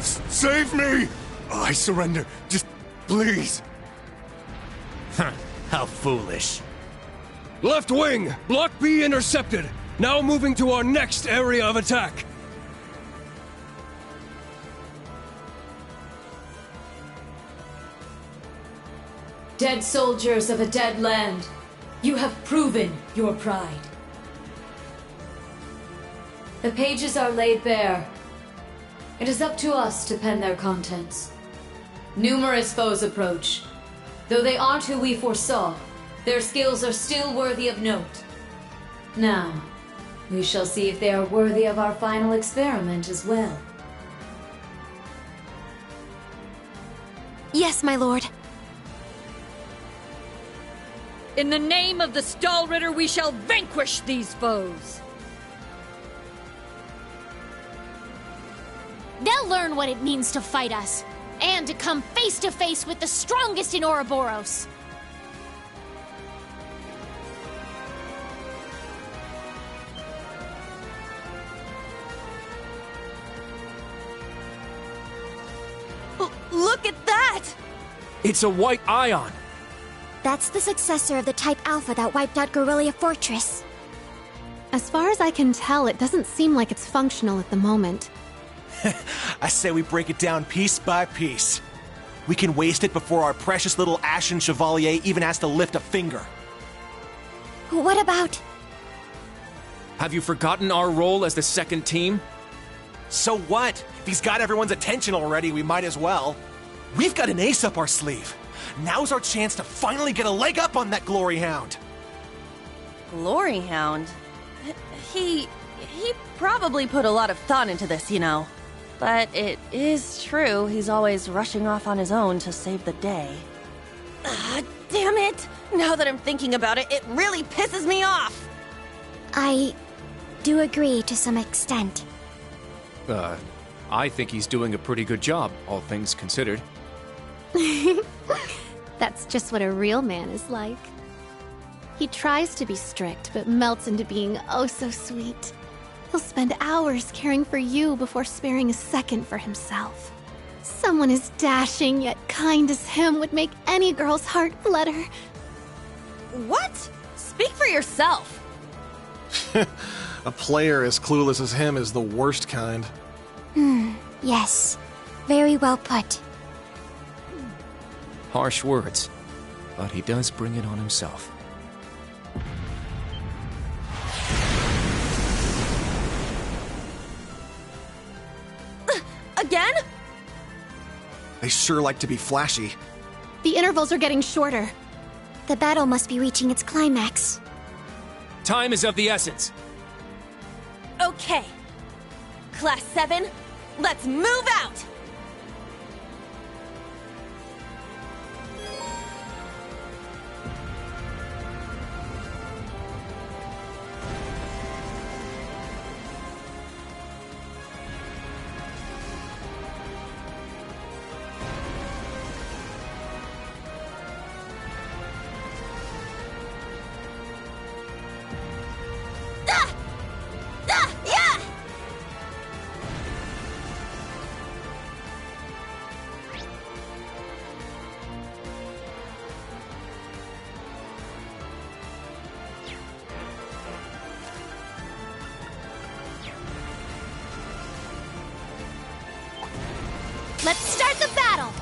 Save me! I surrender. Just please. How foolish. Left wing! Block B intercepted! Now moving to our next area of attack! Dead soldiers of a dead land, you have proven your pride. The pages are laid bare. It is up to us to pen their contents. Numerous foes approach. Though they aren't who we foresaw, their skills are still worthy of note. Now, we shall see if they are worthy of our final experiment as well. Yes, my lord. In the name of the Stahlritter, we shall vanquish these foes! They'll learn what it means to fight us, and to come face to face with the strongest in Ouroboros. Look at that! It's a white ion! That's the successor of the Type Alpha that wiped out Guerrilla Fortress. As far as I can tell, it doesn't seem like it's functional at the moment. I say we break it down piece by piece. We can waste it before our precious little Ashen Chevalier even has to lift a finger. What about... Have you forgotten our role as the second team? So what? If he's got everyone's attention already, we might as well. We've got an ace up our sleeve. Now's our chance to finally get a leg up on that Glory Hound. Glory Hound? He probably put a lot of thought into this, you know. But it is true, he's always rushing off on his own to save the day. Damn it! Now that I'm thinking about it, it really pisses me off! I do agree to some extent. I think he's doing a pretty good job, all things considered. That's just what a real man is like. He tries to be strict, but melts into being oh so sweet. He'll spend hours caring for you before sparing a second for himself. Someone as dashing yet kind as him would make any girl's heart flutter. What? Speak for yourself! A player as clueless as him is the worst kind. Yes. Very well put. Harsh words, but he does bring it on himself. Again? They sure like to be flashy. The intervals are getting shorter. The battle must be reaching its climax. Time is of the essence. Okay. Class 7, let's move out! Let's start the battle!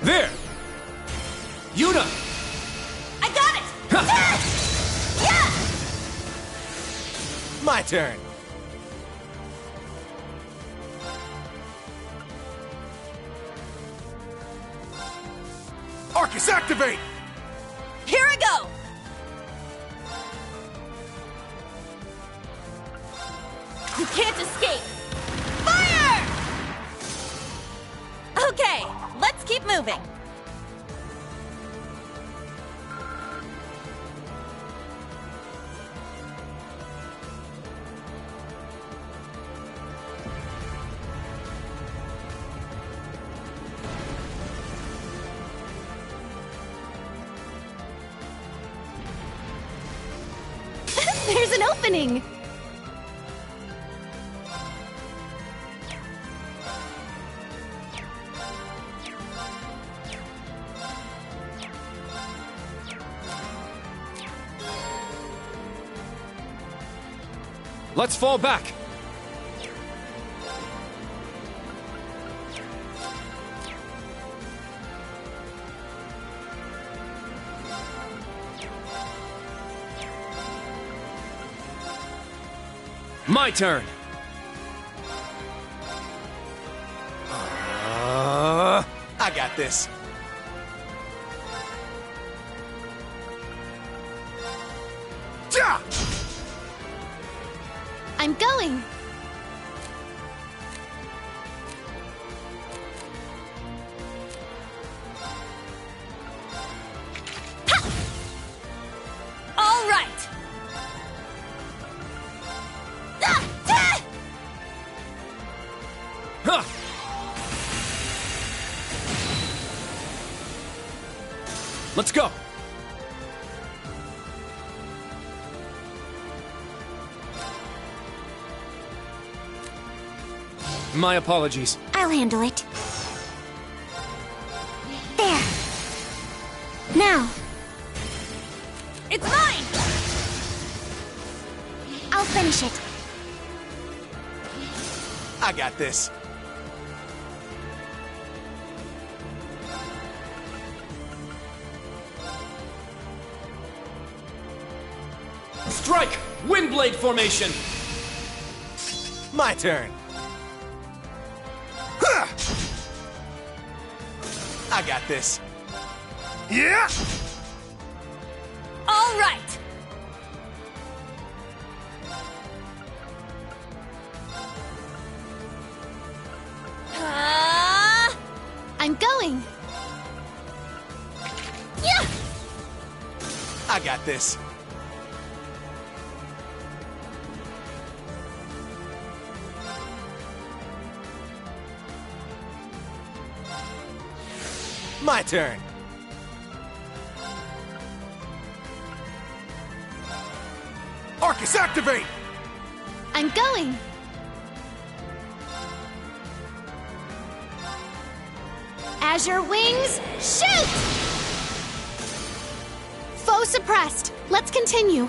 There! Yuna! I got it! Yeah! My turn. Arcus, activate! Here I go! You can't escape! Fire! Okay, let's keep moving. There's an opening! Let's fall back! My turn! I got this. Ja! I'm going! All right! Huh. Let's go! My apologies. I'll handle it. There. Now. It's mine! I'll finish it. I got this. Strike! Windblade formation! My turn. I got this. Yeah! All right! I'm going! Yeah! I got this. My turn. Arcus, activate! I'm going! Azure Wings, shoot! Foe suppressed. Let's continue.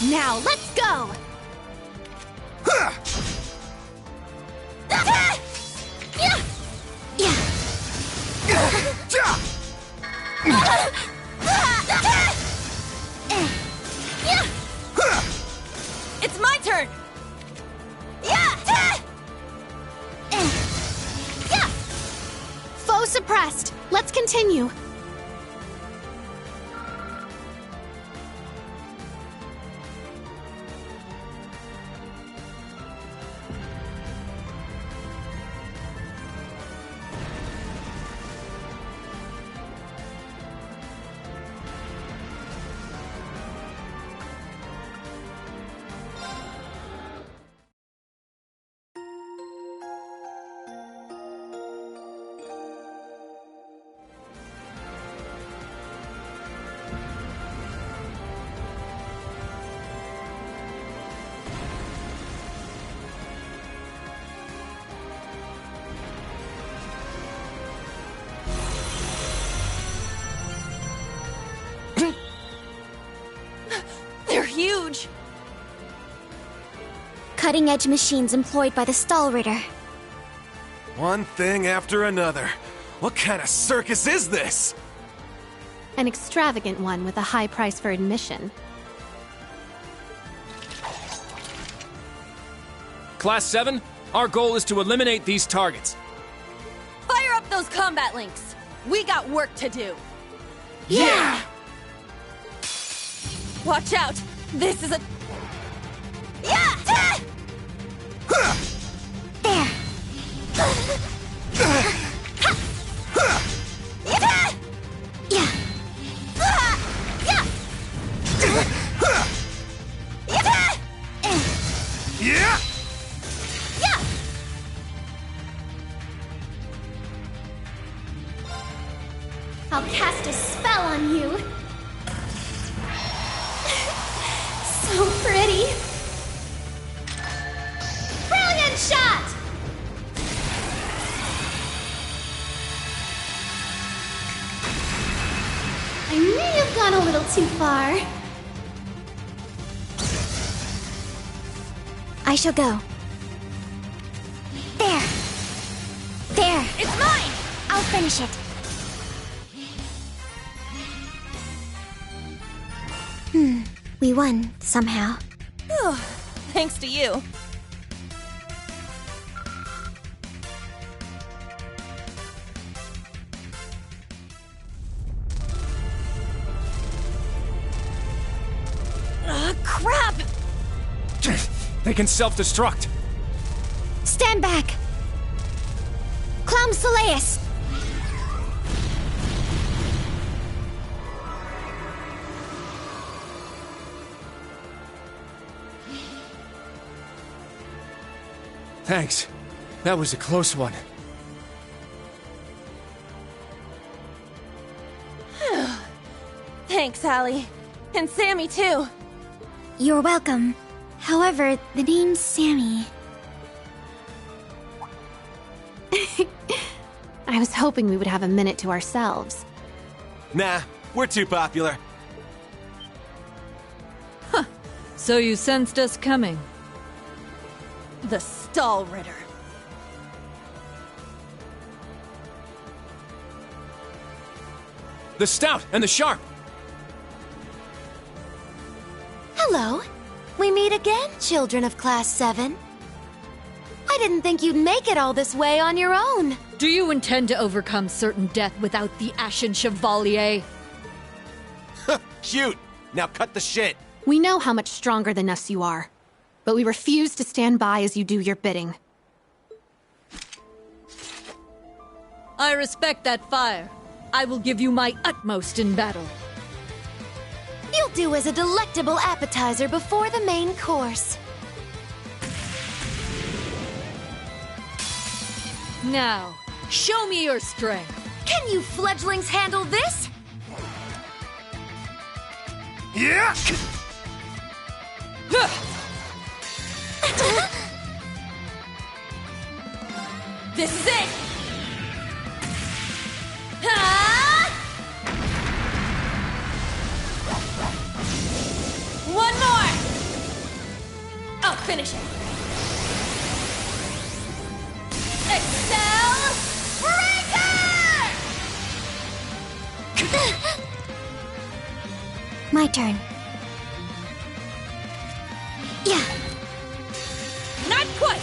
Now, let's go! It's my turn! Foe suppressed. Let's continue. huge! Cutting-edge machines employed by the Stahlritter. One thing after another. What kind of circus is this? An extravagant one with a high price for admission. Class 7, our goal is to eliminate these targets. Fire up those combat links! We got work to do! Yeah! Watch out! This is a... Yeah! There! Yeah! Yeah! I'll cast a spell on you! So pretty! Brilliant shot! I may have gone a little too far. I shall go. There! There! It's mine! I'll finish it. We won, somehow. Whew. Thanks to you. Crap! They can self-destruct. Stand back! Clam Soleus! Thanks. That was a close one. Thanks, Allie. And Sammy, too. You're welcome. However, the name's Sammy. I was hoping we would have a minute to ourselves. Nah, we're too popular. So you sensed us coming. The Stahlritter. The Stout and the Sharp. Hello. We meet again, children of Class 7. I didn't think you'd make it all this way on your own. Do you intend to overcome certain death without the Ashen Chevalier? Cute! Now cut the shit! We know how much stronger than us you are, but we refuse to stand by as you do your bidding. I respect that fire. I will give you my utmost in battle. You'll do as a delectable appetizer before the main course. Now, show me your strength. Can you fledglings handle this? Yeah! This is it! Ah! One more! I'll finish it! Excel Breaker! My turn. Yeah. Not quite!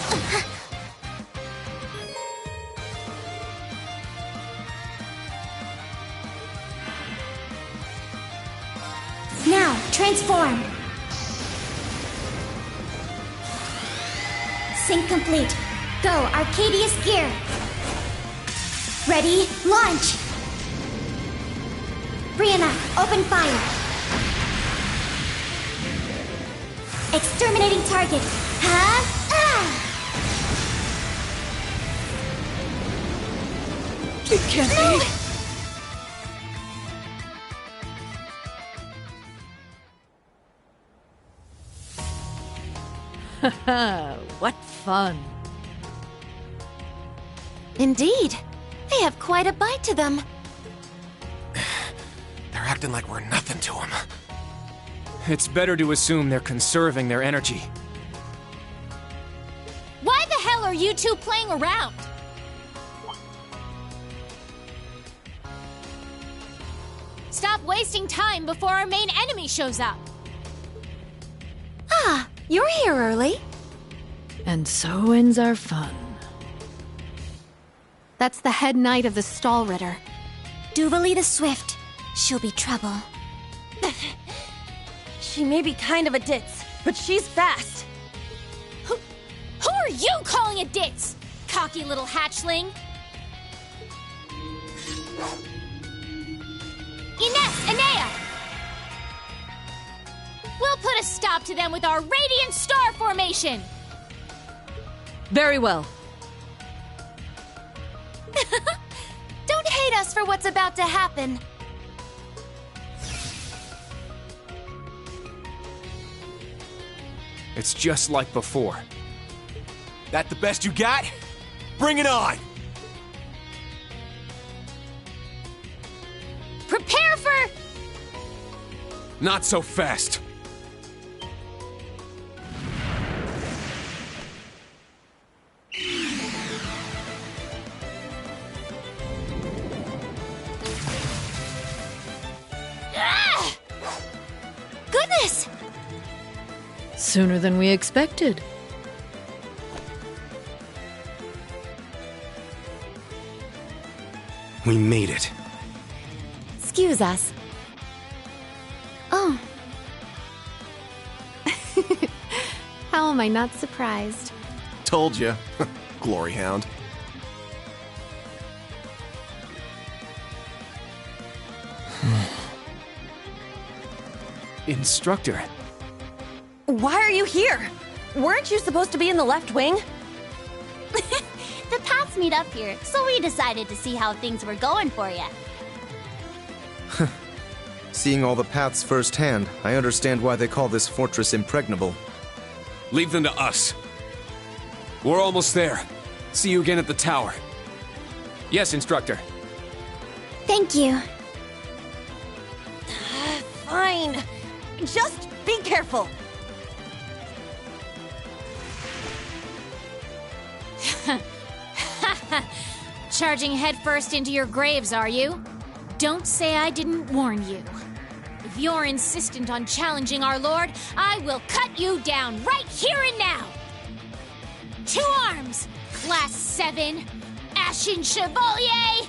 Now, transform. Sync complete. Go, Arcadius Gear. Ready, launch. Brianna, open fire. Exterminating target. Huh? It can't be. What fun. Indeed. They have quite a bite to them. They're acting like we're nothing to them. It's better to assume they're conserving their energy. Why the hell are you two playing around? Stop wasting time before our main enemy shows up. Ah, you're here early. And so ends our fun. That's the head knight of the Stall Ritter. Duvalie the Swift. She'll be trouble. She may be kind of a ditz, but she's fast. Who are you calling a ditz? Cocky little hatchling. Ines, Anea! We'll put a stop to them with our Radiant Star Formation! Very well. Don't hate us for what's about to happen. It's just like before. That the best you got? Bring it on! Prepare for... Not so fast. Ah! Goodness! Sooner than we expected. We made it. Excuse us. Oh. How am I not surprised? Told you. Glory Hound. Instructor. Why are you here? Weren't you supposed to be in the left wing? The paths meet up here, so we decided to see how things were going for you. Seeing all the paths firsthand, I understand why they call this fortress impregnable. Leave them to us. We're almost there. See you again at the tower. Yes, Instructor. Thank you. Fine. Just be careful. Charging headfirst into your graves, are you? Don't say I didn't warn you. If you're insistent on challenging our lord, I will cut you down right here and now! 2 arms! Class 7! Ashen Chevalier!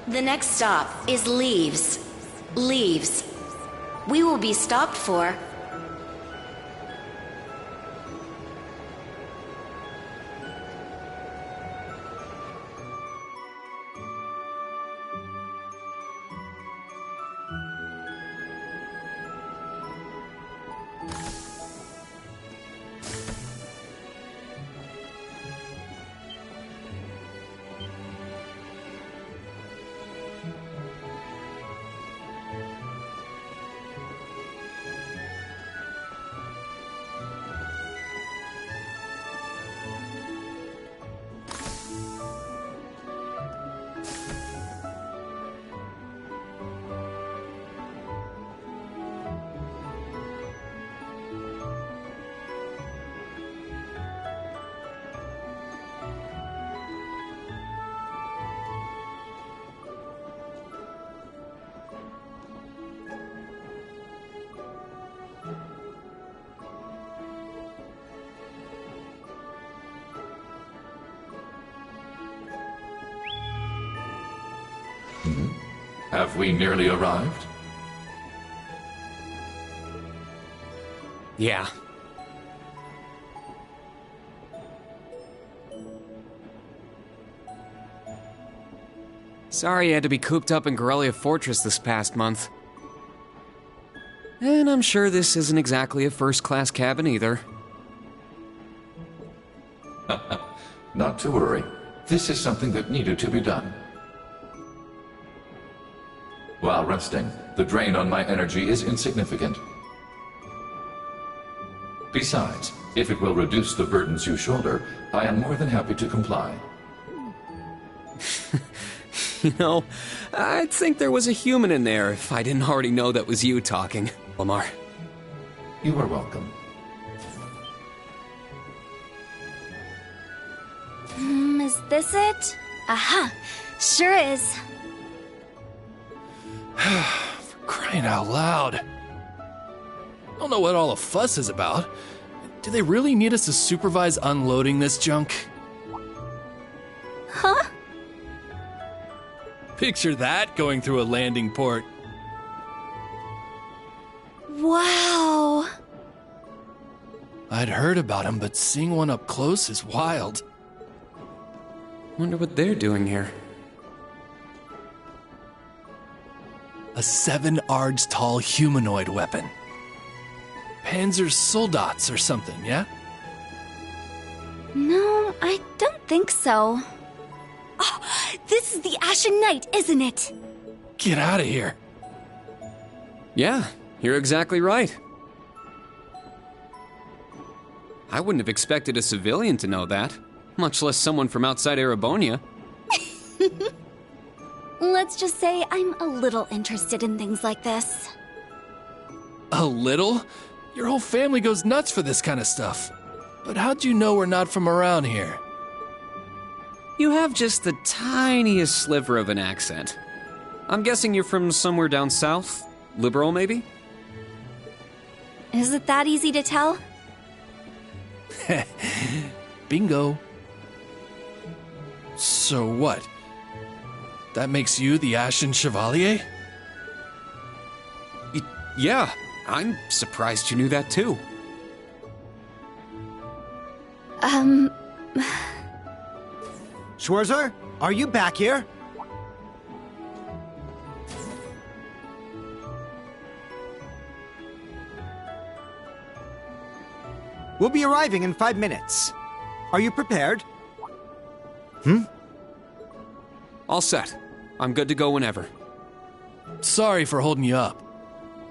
The next stop is Leaves. Leaves. We will be stopped for... Have we nearly arrived? Yeah. Sorry you had to be cooped up in Corellia Fortress this past month. And I'm sure this isn't exactly a first-class cabin either. Not to worry. This is something that needed to be done. While resting, the drain on my energy is insignificant. Besides, if it will reduce the burdens you shoulder, I am more than happy to comply. You know, I'd think there was a human in there if I didn't already know that was you talking, Lamar. You are welcome. Is this it? Aha! Sure is. For crying out loud. I don't know what all the fuss is about. Do they really need us to supervise unloading this junk? Huh? Picture that going through a landing port. Wow. I'd heard about them, but seeing one up close is wild. Wonder what they're doing here. A 7 ards tall humanoid weapon. Panzer Soldats or something, yeah? No, I don't think so. Oh, this is the Ashen Knight, isn't it? Get out of here. Yeah, you're exactly right. I wouldn't have expected a civilian to know that, much less someone from outside Erebonia. Let's just say I'm a little interested in things like this. A little? Your whole family goes nuts for this kind of stuff. But how'd you know we're not from around here? You have just the tiniest sliver of an accent. I'm guessing you're from somewhere down south? Liberal, maybe? Is it that easy to tell? Bingo. So what? That makes you the Ashen Chevalier? Yeah, I'm surprised you knew that too. Schwarzer, are you back here? We'll be arriving in 5 minutes. Are you prepared? All set. I'm good to go whenever. Sorry for holding you up.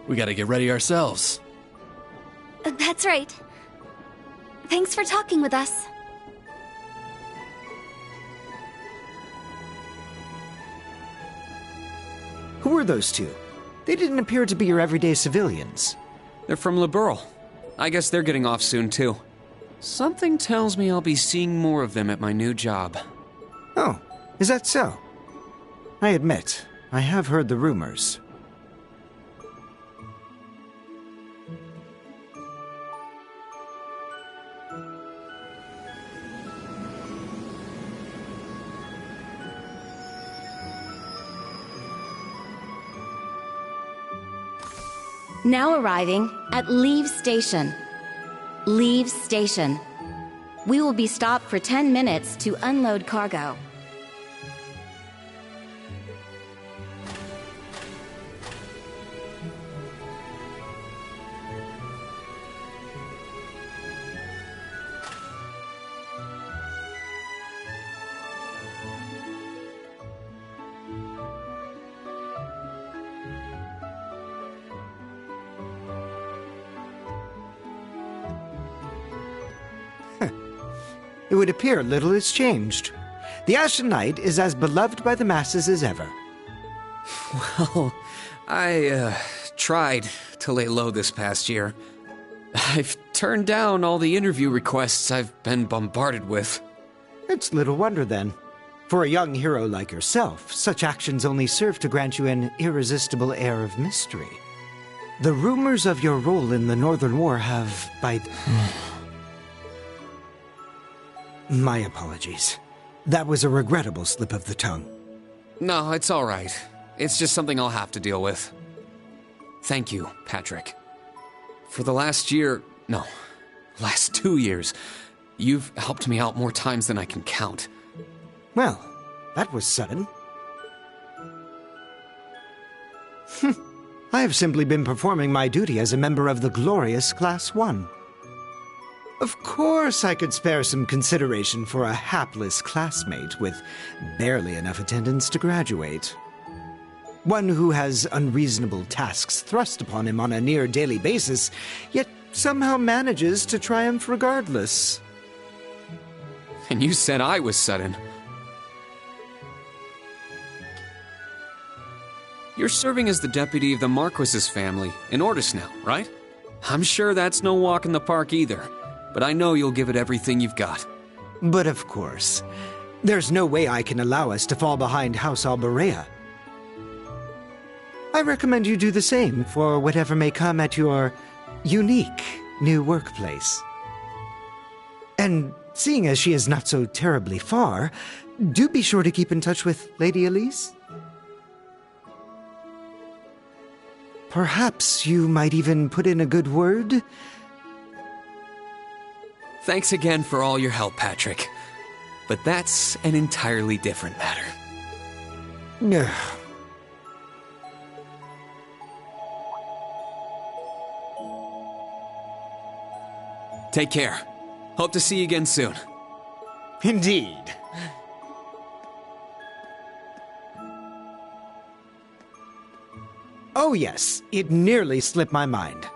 We gotta get ready ourselves. That's right. Thanks for talking with us. Who are those two? They didn't appear to be your everyday civilians. They're from Liberal. I guess they're getting off soon, too. Something tells me I'll be seeing more of them at my new job. Oh, is that so? I admit, I have heard the rumors. Now arriving at Leave Station. Leave Station. We will be stopped for 10 minutes to unload cargo. It would appear little has changed. The Ashen Knight is as beloved by the masses as ever. Well, I tried to lay low this past year. I've turned down all the interview requests I've been bombarded with. It's little wonder then. For a young hero like yourself, such actions only serve to grant you an irresistible air of mystery. The rumors of your role in the Northern War have, My apologies. That was a regrettable slip of the tongue. No, it's all right. It's just something I'll have to deal with. Thank you, Patrick. For the last 2 years, you've helped me out more times than I can count. Well, that was sudden. I have simply been performing my duty as a member of the glorious Class 1. Of course I could spare some consideration for a hapless classmate with barely enough attendance to graduate. One who has unreasonable tasks thrust upon him on a near-daily basis, yet somehow manages to triumph regardless. And you said I was sudden. You're serving as the deputy of the Marquis's family in Ortis now, right? I'm sure that's no walk in the park either, but I know you'll give it everything you've got. But of course. There's no way I can allow us to fall behind House Alberea. I recommend you do the same for whatever may come at your unique new workplace. And seeing as she is not so terribly far, do be sure to keep in touch with Lady Elise. Perhaps you might even put in a good word? Thanks again for all your help, Patrick. But that's an entirely different matter. Take care. Hope to see you again soon. Indeed. Oh yes, it nearly slipped my mind.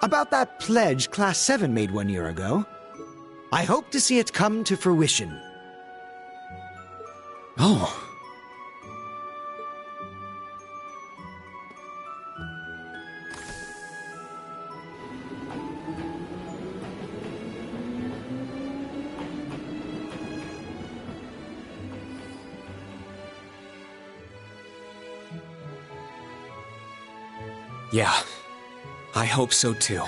About that pledge Class 7 made 1 year ago. I hope to see it come to fruition. Oh. Yeah, I hope so too.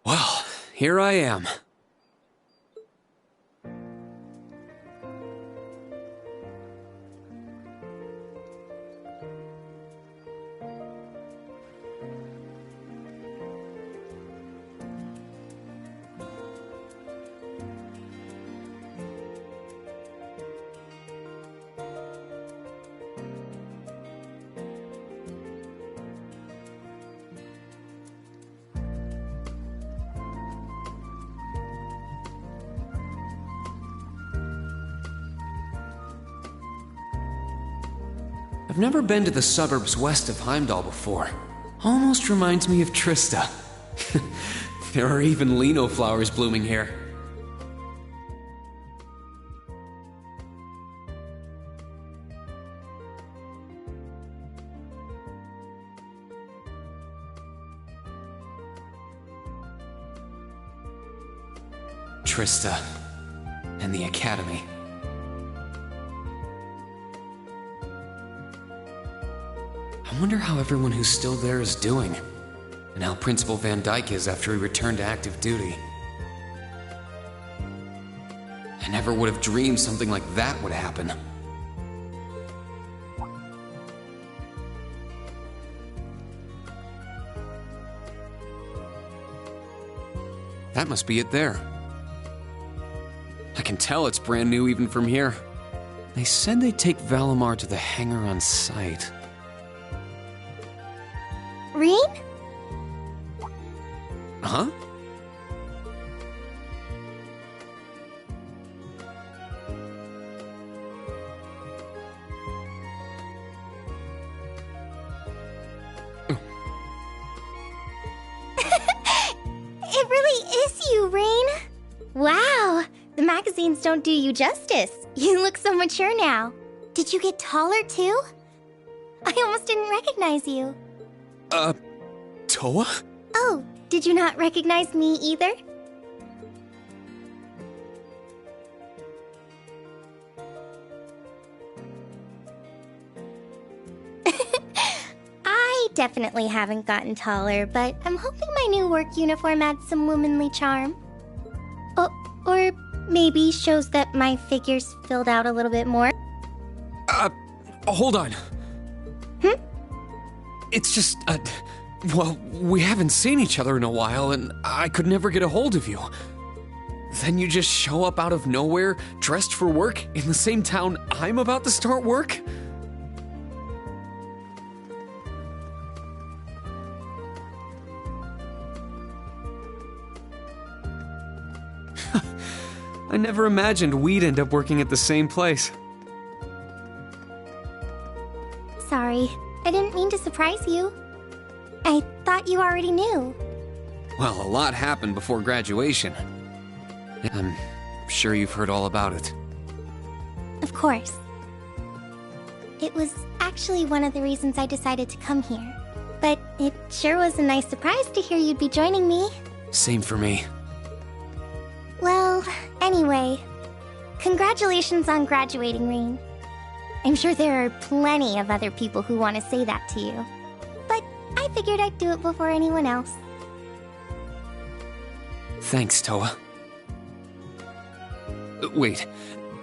Well, here I am. I've never been to the suburbs west of Heimdall before. Almost reminds me of Trista. There are even lino flowers blooming here. Trista and the Academy. I wonder how everyone who's still there is doing, and how Principal Van Dyke is after he returned to active duty. I never would have dreamed something like that would happen. That must be it there. I can tell it's brand new even from here. They said they'd take Valimar to the hangar on site. Rean? Huh? It really is you, Rain. Wow, the magazines don't do you justice. You look so mature now. Did you get taller too? I almost didn't recognize you. Toa? Oh, did you not recognize me either? I definitely haven't gotten taller, but I'm hoping my new work uniform adds some womanly charm. Oh, or maybe shows that my figure's filled out a little bit more. Hold on. It's just, well, we haven't seen each other in a while, and I could never get a hold of you. Then you just show up out of nowhere, dressed for work, in the same town I'm about to start work? I never imagined we'd end up working at the same place. Sorry, I didn't mean to surprise you. I thought you already knew. Well, a lot happened before graduation. I'm sure you've heard all about it. Of course. It was actually one of the reasons I decided to come here. But it sure was a nice surprise to hear you'd be joining me. Same for me. Well, anyway, congratulations on graduating, Rain. I'm sure there are plenty of other people who want to say that to you. But I figured I'd do it before anyone else. Thanks, Toa. Wait,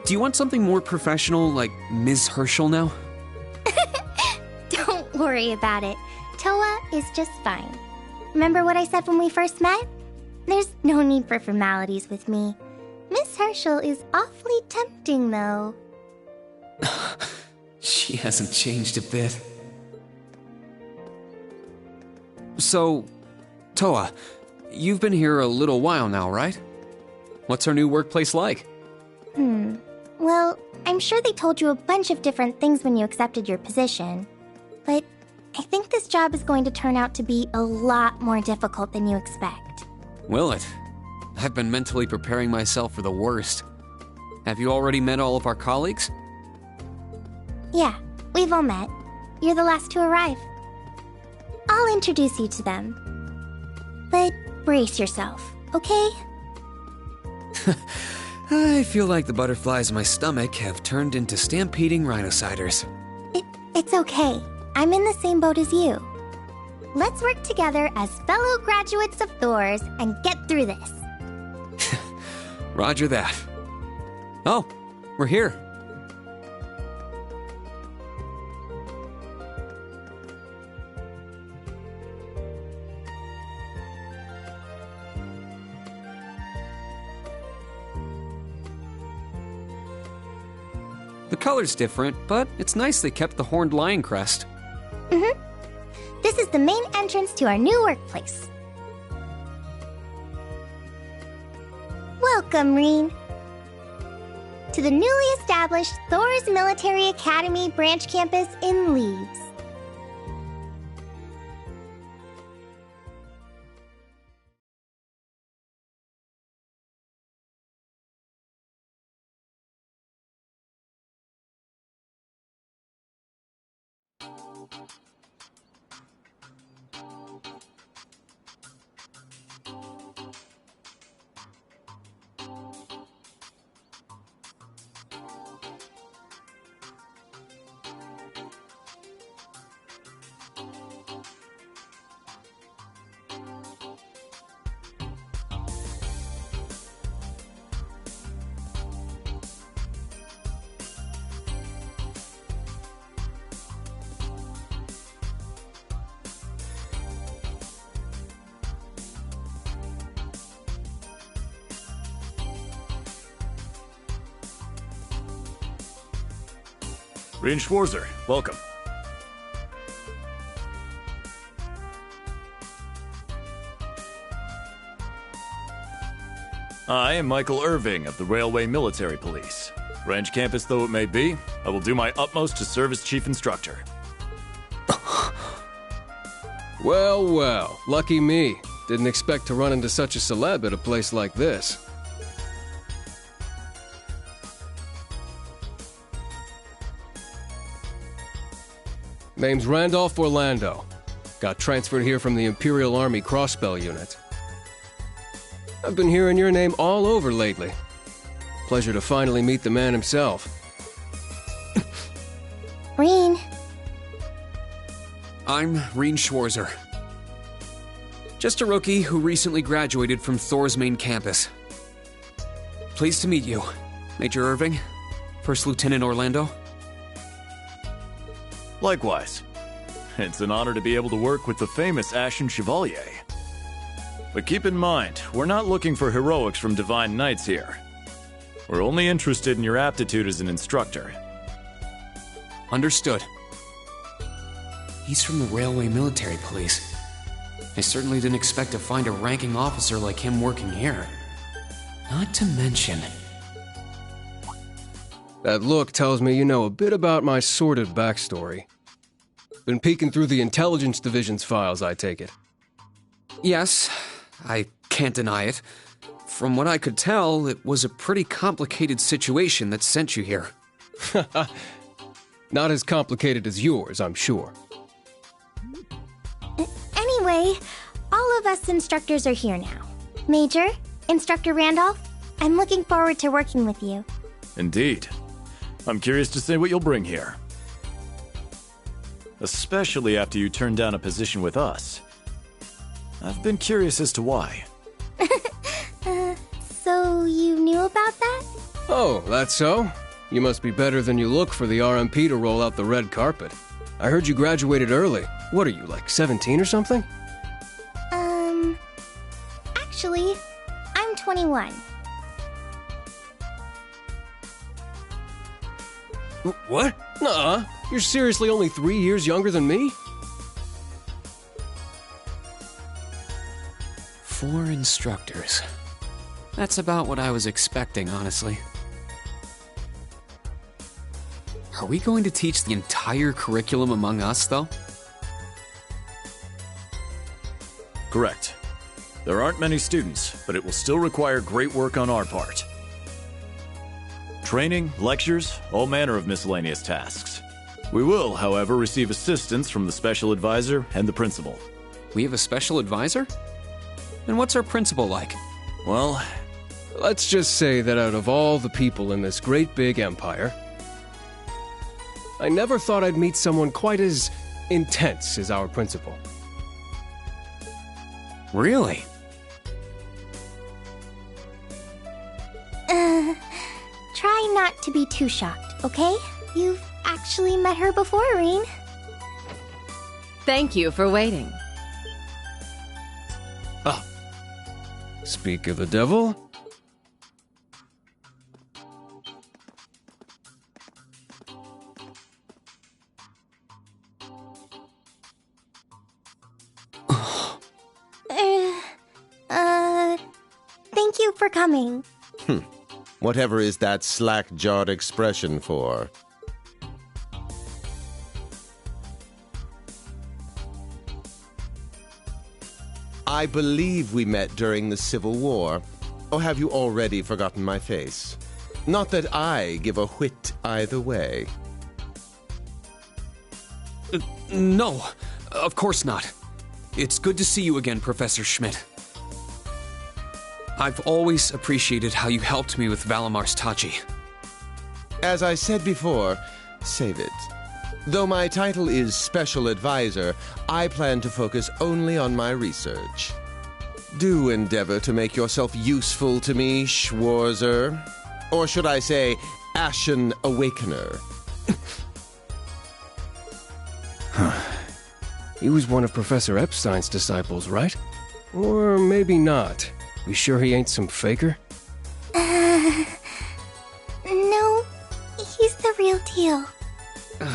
do you want something more professional, like Ms. Herschel now? Don't worry about it. Toa is just fine. Remember what I said when we first met? There's no need for formalities with me. Miss Herschel is awfully tempting, though. She hasn't changed a bit. So, Toa, you've been here a little while now, right? What's our new workplace like? Well, I'm sure they told you a bunch of different things when you accepted your position. But I think this job is going to turn out to be a lot more difficult than you expect. Will it? I've been mentally preparing myself for the worst. Have you already met all of our colleagues? Yeah, we've all met. You're the last to arrive. I'll introduce you to them. But brace yourself, okay? I feel like the butterflies in my stomach have turned into stampeding rhinociders. It's okay. I'm in the same boat as you. Let's work together as fellow graduates of Thors and get through this. Roger that. Oh, we're here. The color's different, but it's nice they kept the horned lion crest. This is the main entrance to our new workplace. Welcome, Reen, to the newly established Thors Military Academy branch campus in Leeds. Rean Schwarzer, welcome. I am Michael Irving of the Railway Military Police. Ranch campus though it may be, I will do my utmost to serve as chief instructor. Well, well, lucky me. Didn't expect to run into such a celeb at a place like this. Name's Randolph Orlando. Got transferred here from the Imperial Army Crossbell Unit. I've been hearing your name all over lately. Pleasure to finally meet the man himself. Rean. I'm Rean Schwarzer. Just a rookie who recently graduated from Thor's main campus. Pleased to meet you, Major Irving, First Lieutenant Orlando. Likewise. It's an honor to be able to work with the famous Ashen Chevalier. But keep in mind, we're not looking for heroics from Divine Knights here. We're only interested in your aptitude as an instructor. Understood. He's from the Railway Military Police. I certainly didn't expect to find a ranking officer like him working here. Not to mention... That look tells me you know a bit about my sordid backstory. Been peeking through the Intelligence Division's files, I take it. Yes, I can't deny it. From what I could tell, it was a pretty complicated situation that sent you here. Not as complicated as yours, I'm sure. Anyway, all of us instructors are here now. Major, Instructor Randolph, I'm looking forward to working with you. Indeed. I'm curious to see what you'll bring here. Especially after you turned down a position with us. I've been curious as to why. So you knew about that? Oh, that's so? You must be better than you look for the RMP to roll out the red carpet. I heard you graduated early. What are you, like 17 or something? Actually, I'm 21. What? Nuh-uh. You're seriously only 3 years younger than me? 4 instructors. That's about what I was expecting, honestly. Are we going to teach the entire curriculum among us, though? Correct. There aren't many students, but it will still require great work on our part. Training, lectures, all manner of miscellaneous tasks. We will, however, receive assistance from the special advisor and the principal. We have a special advisor? And what's our principal like? Well, let's just say that out of all the people in this great big empire, I never thought I'd meet someone quite as intense as our principal. Really? Try not to be too shocked, okay? You've actually met her before, Rean. Thank you for waiting. Speak of the devil. Thank you for coming. Whatever is that slack-jawed expression for? I believe we met during the Civil War. Or have you already forgotten my face? Not that I give a whit either way. No, of course not. It's good to see you again, Professor Schmidt. I've always appreciated how you helped me with Valamar's Tachi. As I said before, save it. Though my title is Special Advisor, I plan to focus only on my research. Do endeavor to make yourself useful to me, Schwarzer. Or should I say, Ashen Awakener. He was one of Professor Epstein's disciples, right? Or maybe not. You sure he ain't some faker? No, he's the real deal. I'm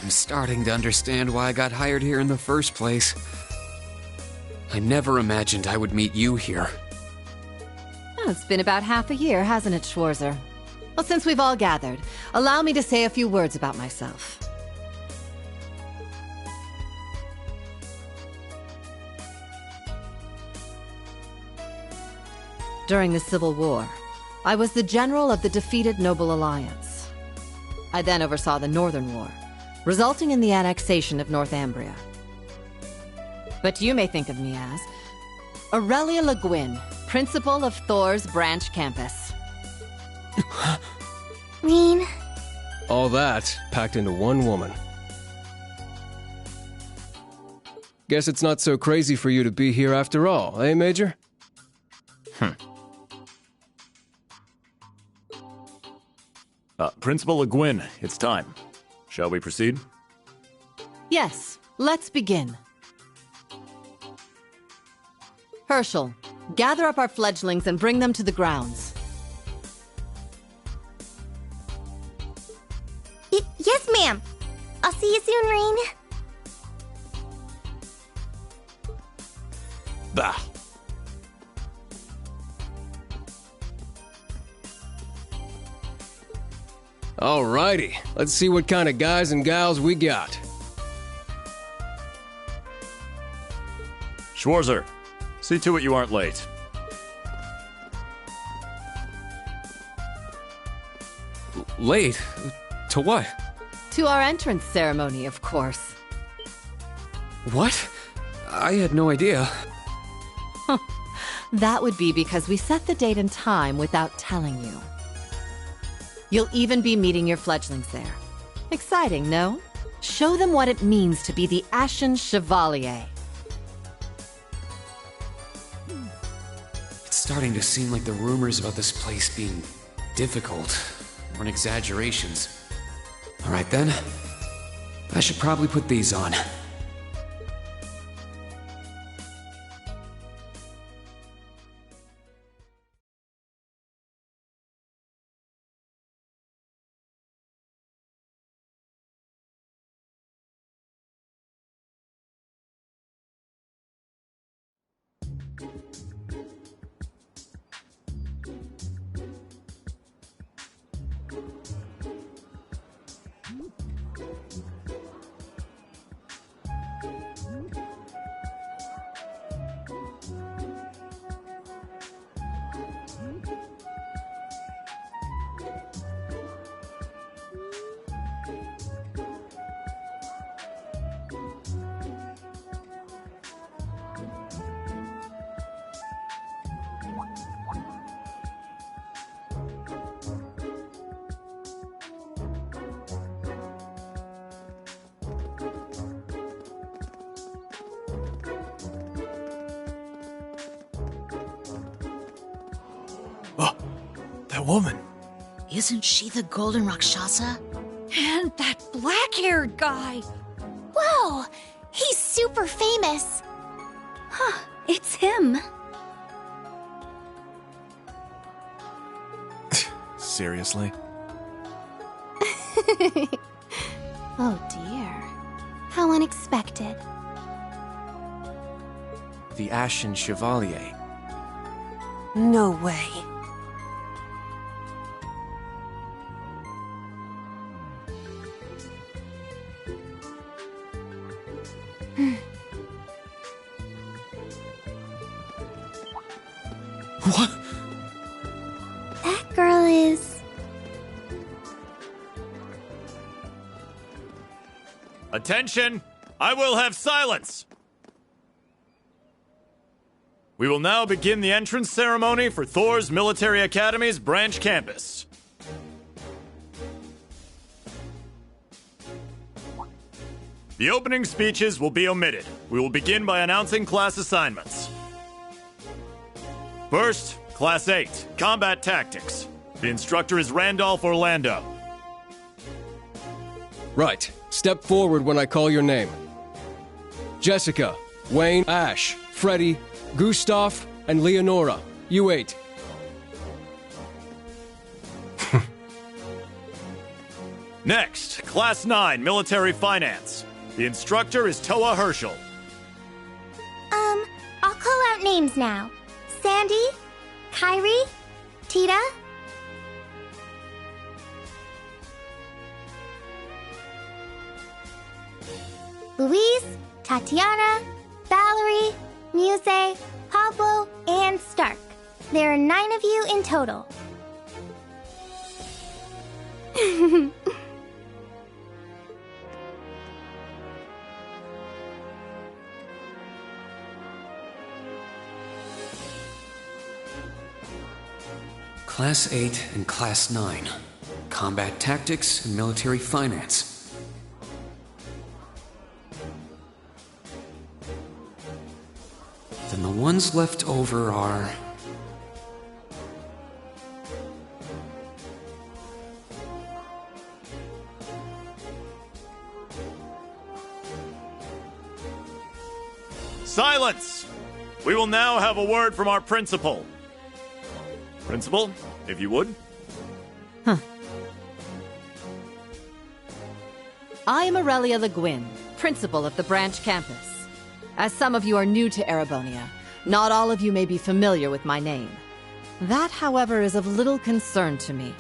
starting to understand why I got hired here in the first place. I never imagined I would meet you here. Oh, it's been about half a year, hasn't it, Schwarzer? Well, since we've all gathered, allow me to say a few words about myself. During the Civil War, I was the general of the defeated Noble Alliance. I then oversaw the Northern War, resulting in the annexation of Northumbria. But you may think of me as Aurelia Le Guin, principal of Thor's branch campus. Rean. All that packed into one woman. Guess it's not so crazy for you to be here after all, eh, Major? Principal Le Guin, it's time. Shall we proceed? Yes, let's begin. Herschel, gather up our fledglings and bring them to the grounds. Yes, ma'am. I'll see you soon, Rean. Bah. Alrighty, let's see what kind of guys and gals we got. Schwarzer, see to it you aren't late. Late? To what? To our entrance ceremony, of course. What? I had no idea. That would be because we set the date and time without telling you. You'll even be meeting your fledglings there. Exciting, no? Show them what it means to be the Ashen Chevalier. It's starting to seem like the rumors about this place being difficult weren't exaggerations. All right then, I should probably put these on. That woman. Isn't she the Golden Rakshasa? And that black-haired guy! Whoa! He's super famous! Huh, it's him. Seriously? Oh dear. How unexpected. The Ashen Chevalier. No way. What? That girl is... Attention! I will have silence! We will now begin the entrance ceremony for Thor's Military Academy's branch campus. The opening speeches will be omitted. We will begin by announcing class assignments. First, Class 8, Combat Tactics. The instructor is Randolph Orlando. Right. Step forward when I call your name. Jessica, Wayne, Ash, Freddy, Gustav, and Leonora. You 8. Next, Class 9, Military Finance. The instructor is Toa Herschel. I'll call out names now. Sandy, Kyrie, Tita. Louise, Tatiana, Valerie, Muse, Pablo, and Stark. There are 9 of you in total. Class 8 and Class 9. Combat Tactics and Military Finance. Then the ones left over are... Silence! We will now have a word from our principal. Principal, if you would. I am Aurelia Le Guin, principal of the branch campus. As some of you are new to Erebonia, not all of you may be familiar with my name. That, however, is of little concern to me.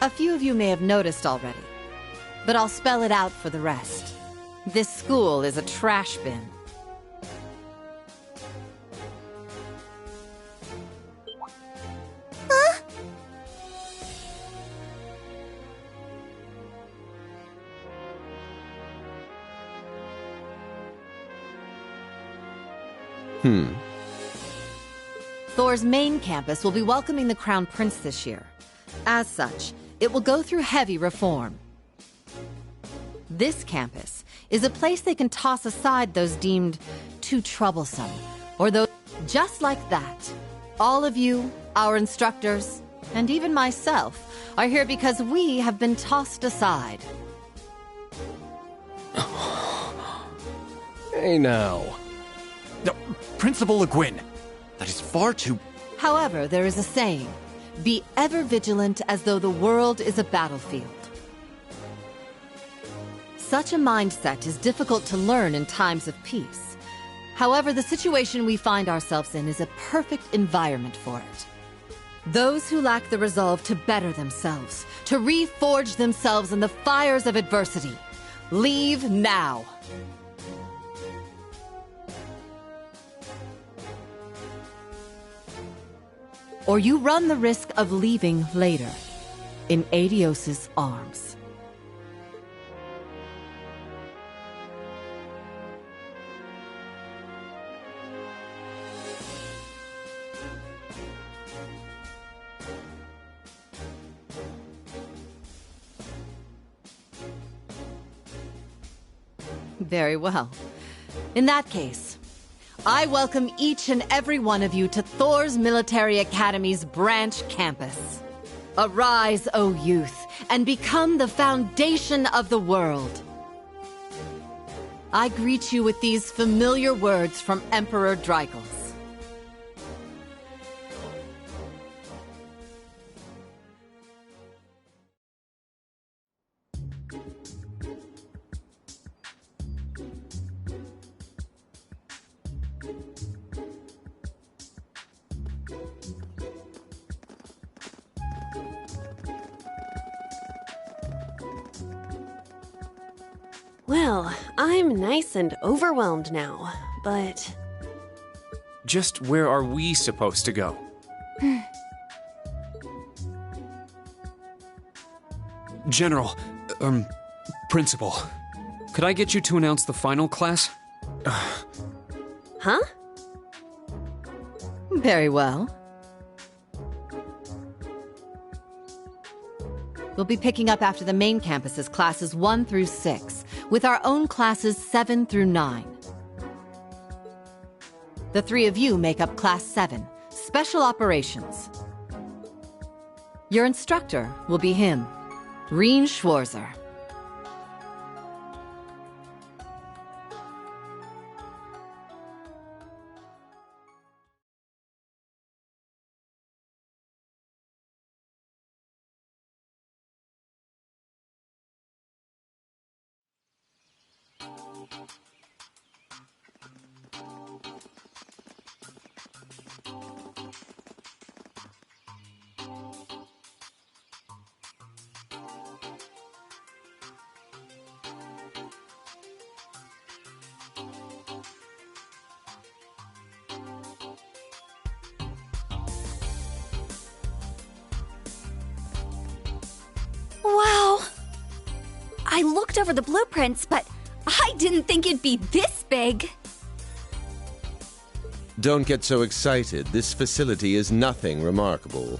A few of you may have noticed already, but I'll spell it out for the rest. This school is a trash bin. Thor's main campus will be welcoming the Crown Prince this year. As such, it will go through heavy reform. This campus is a place they can toss aside those deemed too troublesome, or those just like that. All of you, our instructors, and even myself, are here because we have been tossed aside. Hey now. No, Principal Le Guin, that is far too... However, there is a saying, be ever vigilant as though the world is a battlefield. Such a mindset is difficult to learn in times of peace. However, the situation we find ourselves in is a perfect environment for it. Those who lack the resolve to better themselves, to reforge themselves in the fires of adversity, leave now. Or you run the risk of leaving later, in Adios's arms. Very well. In that case, I welcome each and every one of you to Thor's Military Academy's branch campus. Arise, O youth, and become the foundation of the world. I greet you with these familiar words from Emperor Dreigels. Well, I'm nice and overwhelmed now, but... Just where are we supposed to go? General, Principal, could I get you to announce the final class? Huh? Very well. We'll be picking up after the main campus's classes 1 through 6, with our own classes 7 through 9. The 3 of you make up Class 7, Special Operations. Your instructor will be him, Reen Schwarzer. Wow! I looked over the blueprints, but I didn't think it'd be this big. Don't get so excited. This facility is nothing remarkable.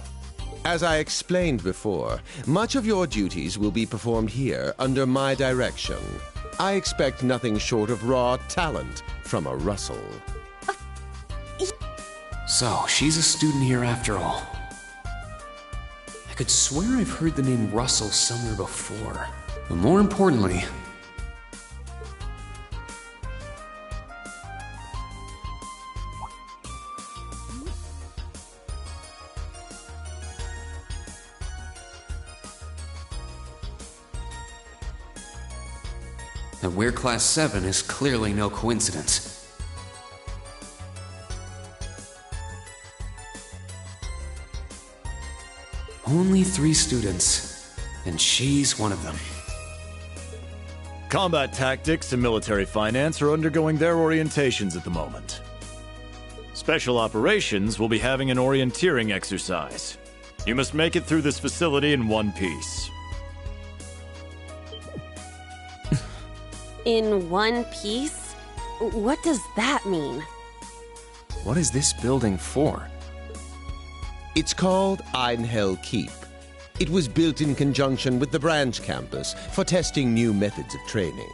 As I explained before, much of your duties will be performed here under my direction. I expect nothing short of raw talent from a Russell. So, she's a student here after all. I could swear I've heard the name Russell somewhere before. But more importantly, that we're Class 7 is clearly no coincidence. Only 3 students, and she's one of them. Combat tactics and military finance are undergoing their orientations at the moment. Special operations will be having an orienteering exercise. You must make it through this facility in one piece. In one piece? What does that mean? What is this building for? It's called Einhell Keep. It was built in conjunction with the branch campus for testing new methods of training.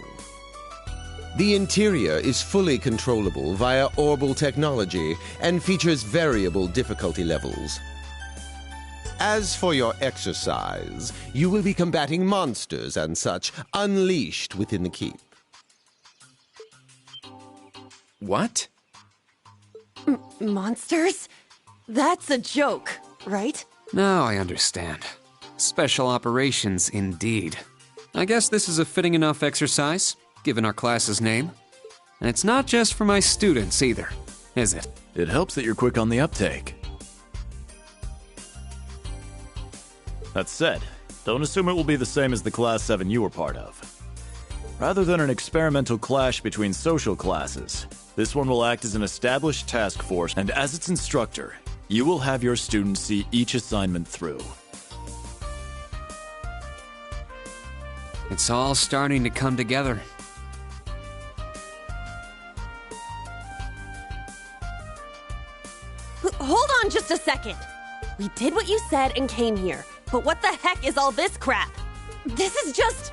The interior is fully controllable via orbal technology and features variable difficulty levels. As for your exercise, you will be combating monsters and such unleashed within the keep. What? Monsters? That's a joke, right? Now I understand. Special operations indeed. I guess this is a fitting enough exercise, given our class's name. And it's not just for my students either, is it? It helps that you're quick on the uptake. That said, don't assume it will be the same as the Class 7 you were part of. Rather than an experimental clash between social classes, this one will act as an established task force, and as its instructor, you will have your students see each assignment through. It's all starting to come together. Hold on just a second. We did what you said and came here, but what the heck is all this crap? This is just...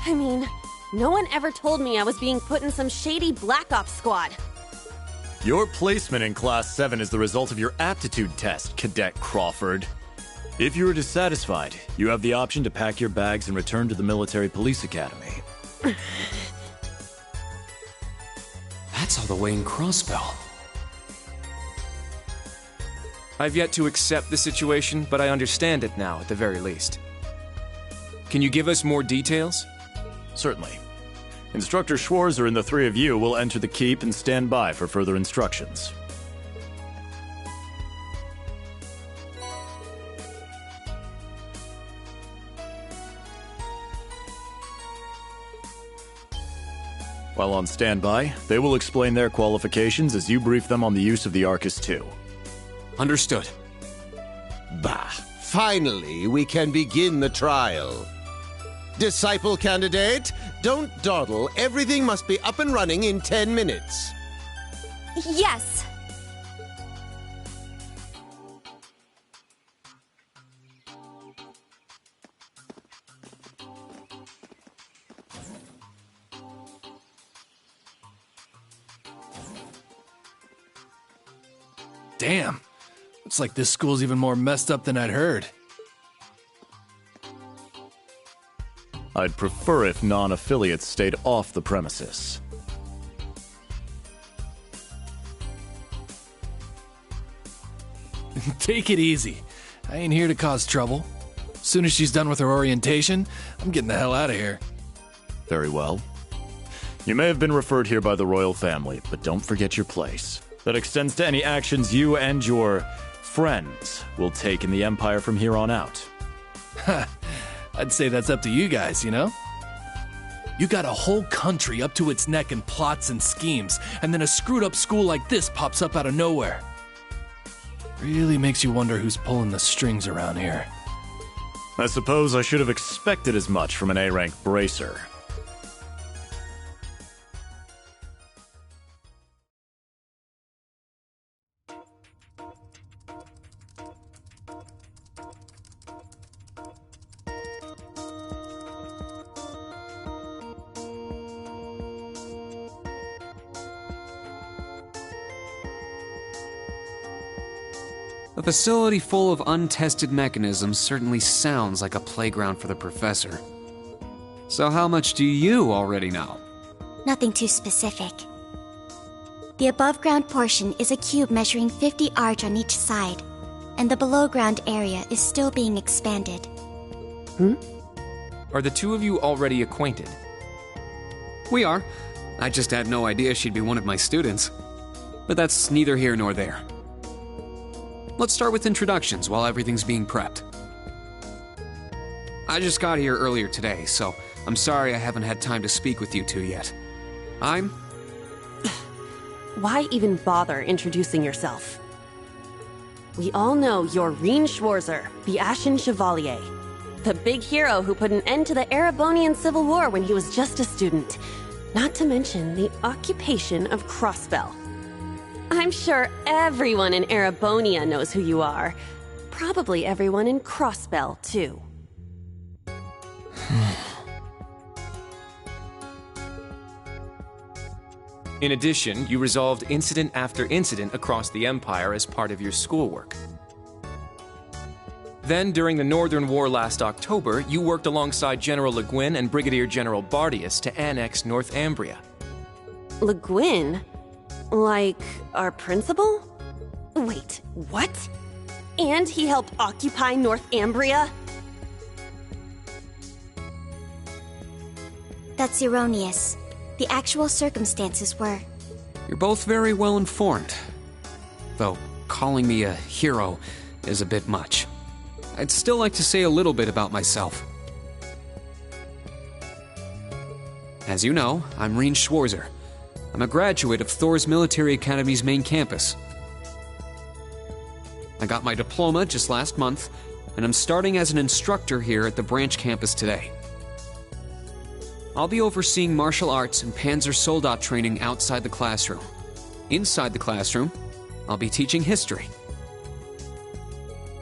I mean, no one ever told me I was being put in some shady Black Ops squad. Your placement in Class 7 is the result of your aptitude test, Cadet Crawford. If you are dissatisfied, you have the option to pack your bags and return to the Military Police Academy. That's all the way in Crossbell. I've yet to accept the situation, but I understand it now, at the very least. Can you give us more details? Certainly. Instructor Schwarzer and the 3 of you will enter the keep and stand by for further instructions. While on standby, they will explain their qualifications as you brief them on the use of the Arcus II. Understood. Bah! Finally, we can begin the trial. Disciple candidate, don't dawdle. Everything must be up and running in 10 minutes. Yes. Damn. Looks like this school's even more messed up than I'd heard. I'd prefer if non-affiliates stayed off the premises. Take it easy. I ain't here to cause trouble. Soon as she's done with her orientation, I'm getting the hell out of here. Very well. You may have been referred here by the royal family, but don't forget your place. That extends to any actions you and your friends will take in the Empire from here on out. I'd say that's up to you guys, you know? You got a whole country up to its neck in plots and schemes, and then a screwed up school like this pops up out of nowhere. Really makes you wonder who's pulling the strings around here. I suppose I should have expected as much from an A-rank bracer. A facility full of untested mechanisms certainly sounds like a playground for the professor. So how much do you already know? Nothing too specific. The above-ground portion is a cube measuring 50 arch on each side, and the below-ground area is still being expanded. Are the two of you already acquainted? We are. I just had no idea she'd be one of my students. But that's neither here nor there. Let's start with introductions while everything's being prepped. I just got here earlier today, so I'm sorry I haven't had time to speak with you two yet. I'm... Why even bother introducing yourself? We all know you're Rien Schwarzer, the Ashen Chevalier. The big hero who put an end to the Erebonian Civil War when he was just a student. Not to mention the occupation of Crossbell. I'm sure everyone in Erebonia knows who you are. Probably everyone in Crossbell, too. In addition, you resolved incident after incident across the Empire as part of your schoolwork. Then, during the Northern War last October, you worked alongside General Le Guin and Brigadier General Bardius to annex Northumbria. Le Guin? Like, our principal? Wait, what? And he helped occupy Northumbria? That's erroneous. The actual circumstances were... You're both very well informed. Though, calling me a hero is a bit much. I'd still like to say a little bit about myself. As you know, I'm Rien Schwarzer. I'm a graduate of Thor's Military Academy's main campus. I got my diploma just last month, and I'm starting as an instructor here at the branch campus today. I'll be overseeing martial arts and Panzer Soldat training outside the classroom. Inside the classroom, I'll be teaching history.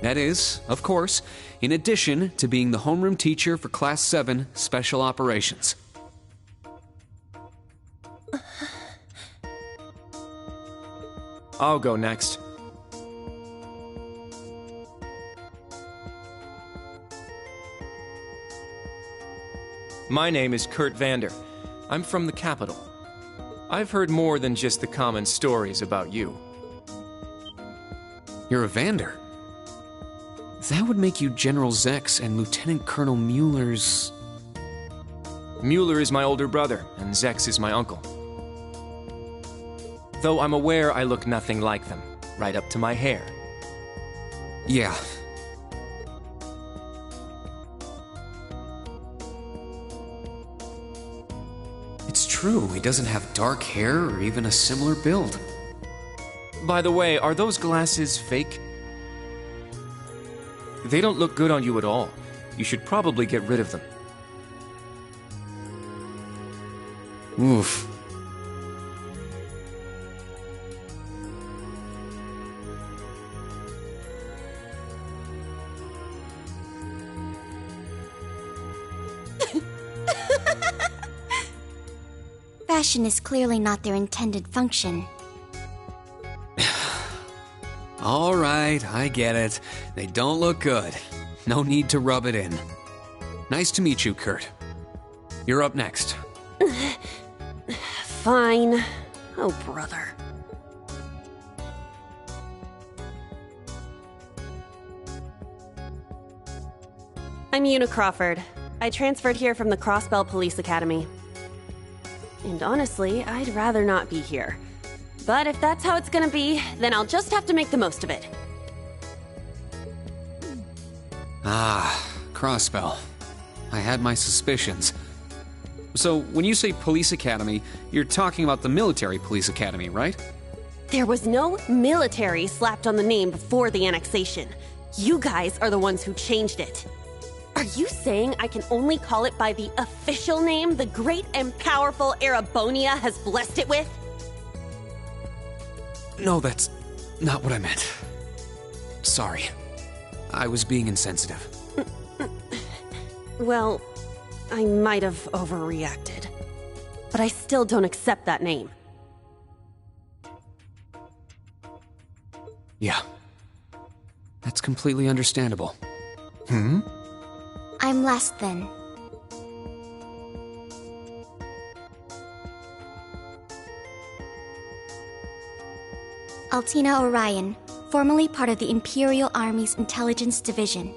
That is, of course, in addition to being the homeroom teacher for Class 7 Special Operations. I'll go next. My name is Kurt Vander. I'm from the capital. I've heard more than just the common stories about you. You're a Vander? That would make you General Zex and Lieutenant Colonel Mueller's... Mueller is my older brother, and Zex is my uncle. Though I'm aware I look nothing like them, right up to my hair. Yeah. It's true, he doesn't have dark hair or even a similar build. By the way, are those glasses fake? They don't look good on you at all. You should probably get rid of them. Oof. Fashion is clearly not their intended function. All right, I get it. They don't look good. No need to rub it in. Nice to meet you, Kurt. You're up next. Fine. Oh, brother. I'm Una Crawford. I transferred here from the Crossbell Police Academy. And honestly, I'd rather not be here. But if that's how it's gonna be, then I'll just have to make the most of it. Ah, Crossbell. I had my suspicions. So, when you say police academy, you're talking about the military police academy, right? There was no military slapped on the name before the annexation. You guys are the ones who changed it. Are you saying I can only call it by the official name the great and powerful Erebonia has blessed it with? No, that's not what I meant. Sorry. I was being insensitive. Well, I might have overreacted. But I still don't accept that name. Yeah. That's completely understandable. I'm last then. Altina Orion, formerly part of the Imperial Army's Intelligence Division.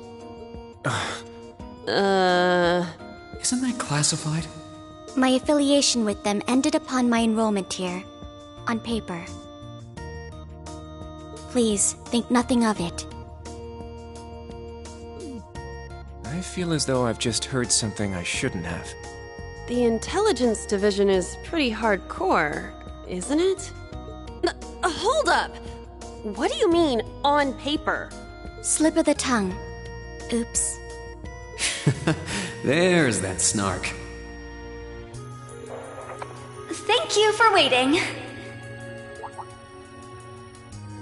Isn't that classified? My affiliation with them ended upon my enrollment here, on paper. Please, think nothing of it. I feel as though I've just heard something I shouldn't have. The Intelligence Division is pretty hardcore, isn't it? Hold up! What do you mean, on paper? Slip of the tongue. Oops. There's that snark. Thank you for waiting.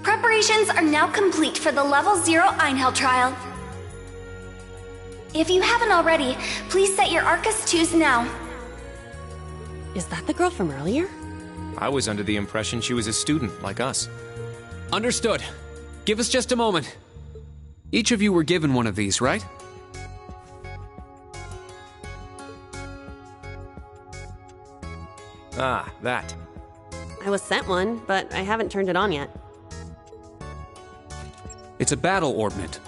Preparations are now complete for the Level 0 Einhell trial. If you haven't already, please set your Arcus 2s now. Is that the girl from earlier? I was under the impression she was a student, like us. Understood. Give us just a moment. Each of you were given one of these, right? Ah, that. I was sent one, but I haven't turned it on yet. It's a battle orbment.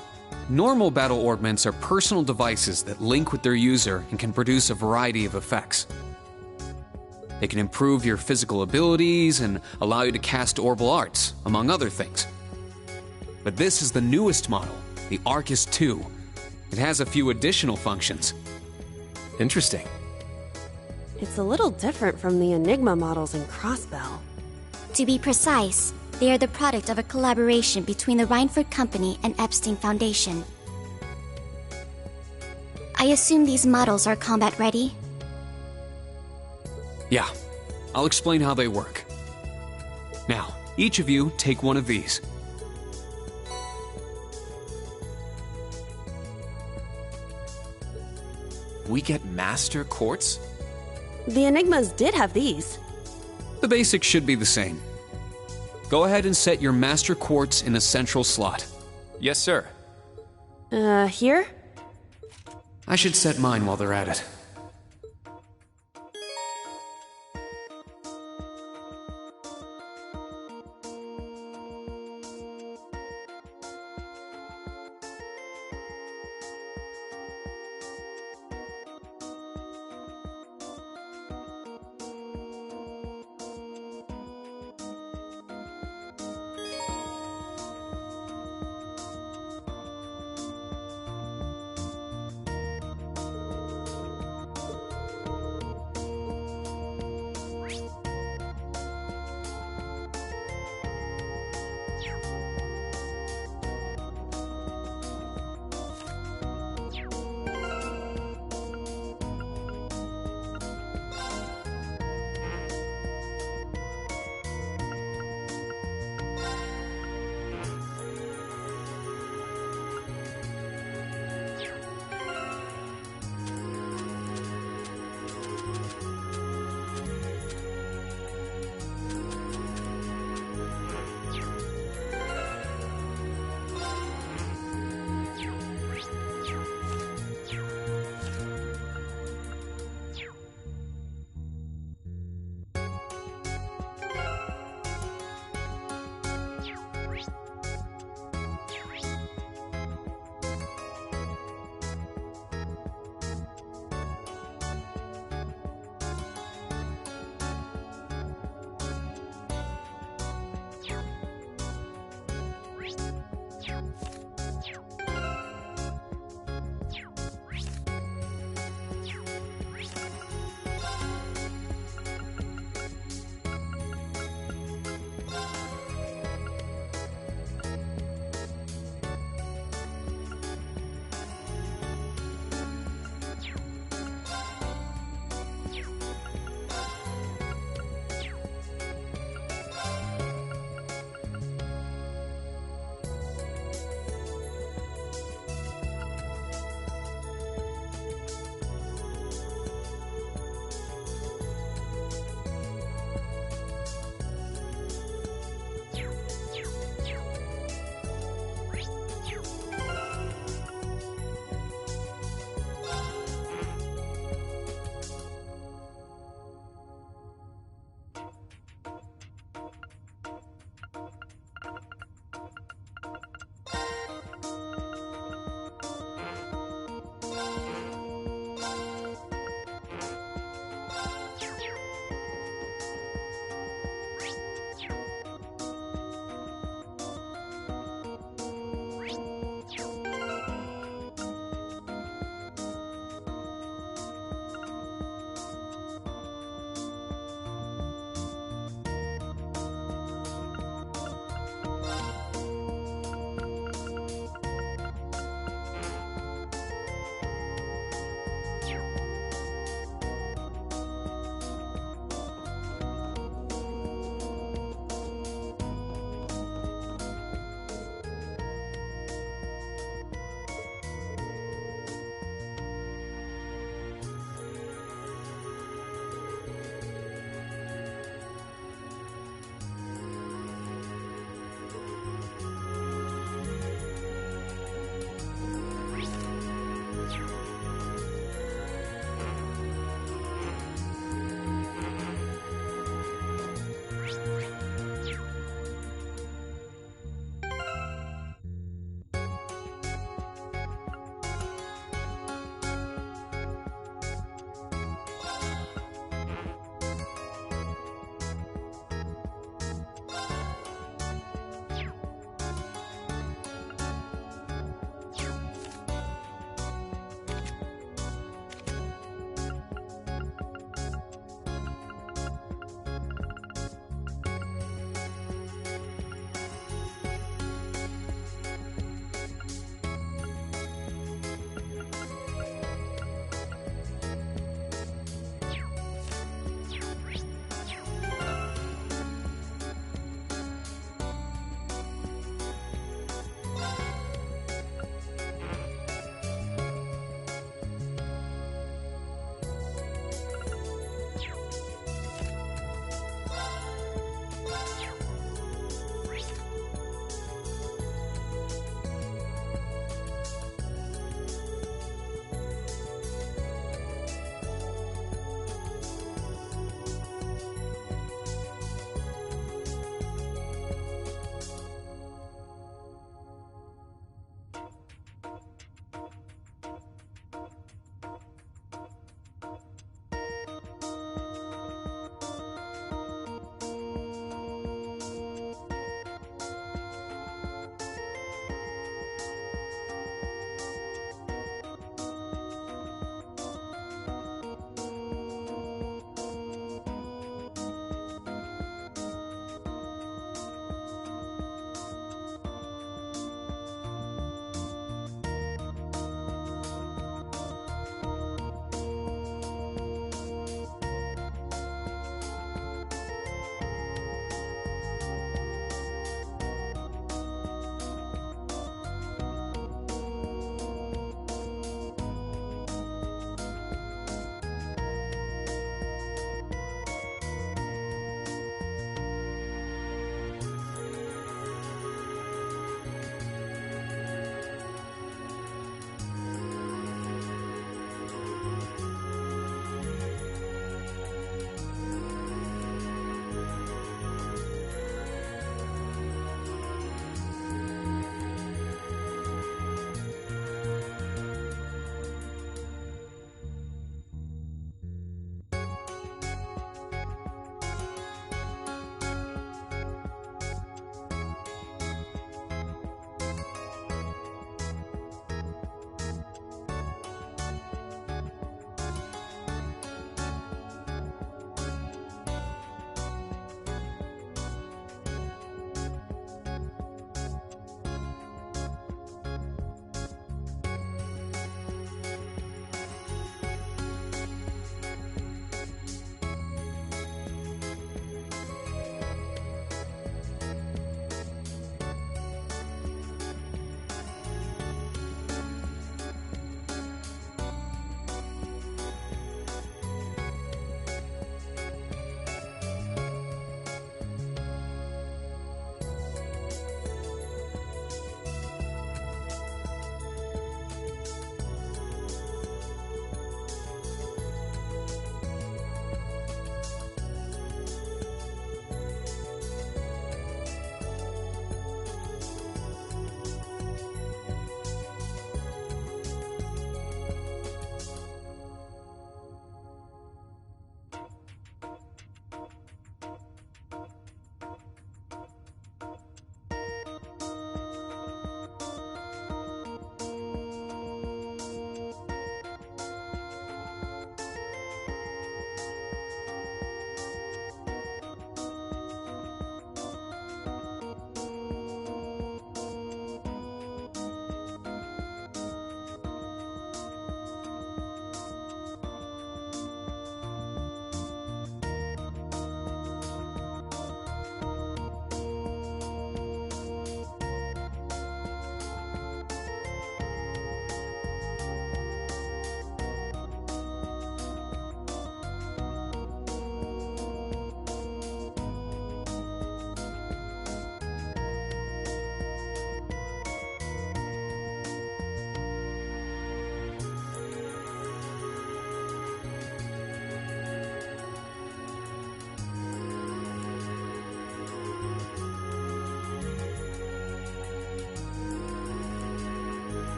Normal battle orbments are personal devices that link with their user and can produce a variety of effects. They can improve your physical abilities and allow you to cast orbital arts, among other things. But this is the newest model, the Arcus 2. It has a few additional functions. Interesting. It's a little different from the Enigma models in Crossbell. To be precise, they are the product of a collaboration between the Reinford Company and Epstein Foundation. I assume these models are combat ready? Yeah, I'll explain how they work. Now, each of you take one of these. We get Master Quartz? The Enigmas did have these. The basics should be the same. Go ahead and set your Master Quartz in a central slot. Yes, sir. Here? I should set mine while they're at it.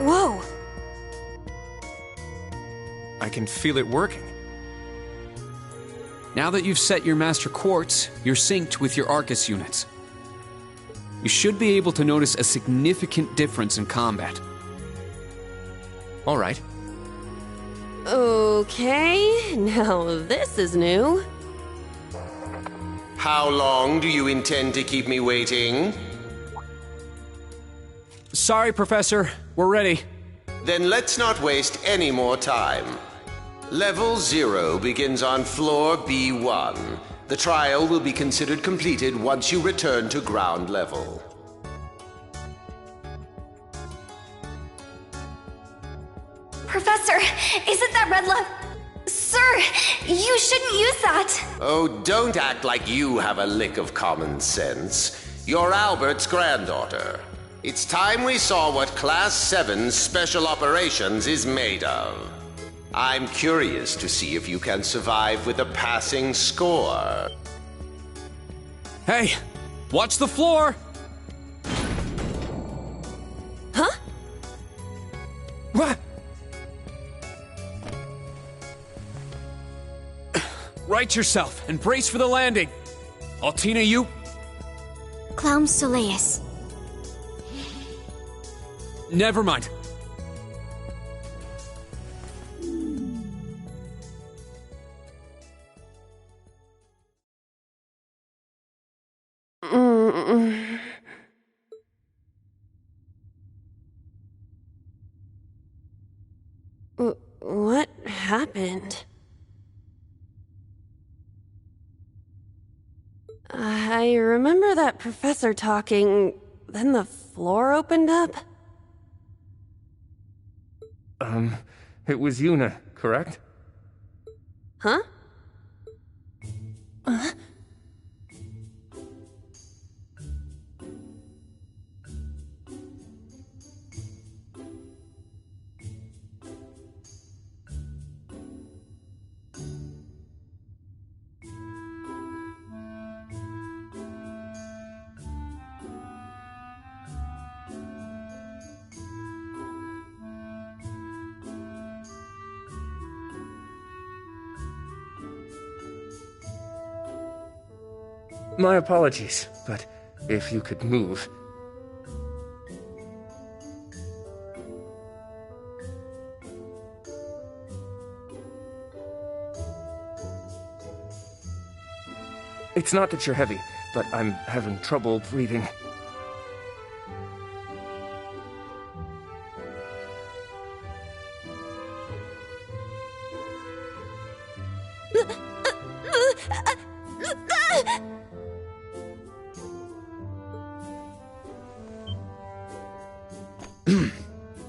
Whoa! I can feel it working. Now that you've set your Master Quartz, you're synced with your Arcus units. You should be able to notice a significant difference in combat. All right. Okay, now this is new. How long do you intend to keep me waiting? Sorry, Professor. We're ready. Then let's not waste any more time. Level 0 begins on floor B1. The trial will be considered completed once you return to ground level. Professor, isn't that red love? Sir, you shouldn't use that. Oh, don't act like you have a lick of common sense. You're Albert's granddaughter. It's time we saw what Class 7's Special Operations is made of. I'm curious to see if you can survive with a passing score. Hey, watch the floor! Huh? What? Right yourself and brace for the landing. Altina, you? Clown Soleus. Never mind. What happened? I remember that professor talking, then the floor opened up. It was Yuna, correct? Huh? My apologies, but if you could move. It's not that you're heavy, but I'm having trouble breathing.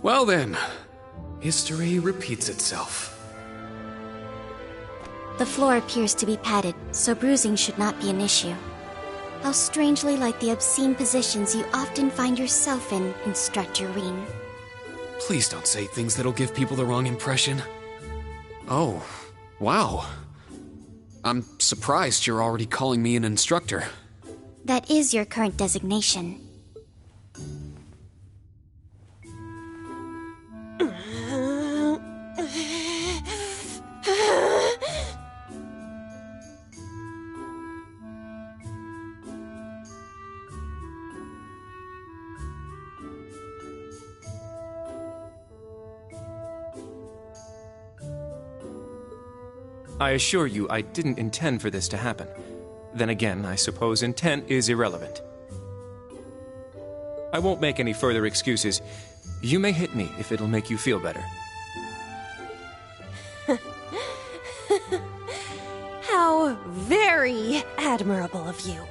Well then, history repeats itself. The floor appears to be padded, so bruising should not be an issue. How strangely like the obscene positions you often find yourself in, Instructor Reen. Please don't say things that'll give people the wrong impression. Oh, wow. I'm surprised you're already calling me an instructor. That is your current designation. I assure you, I didn't intend for this to happen. Then again, I suppose intent is irrelevant. I won't make any further excuses. You may hit me if it'll make you feel better. How very admirable of you.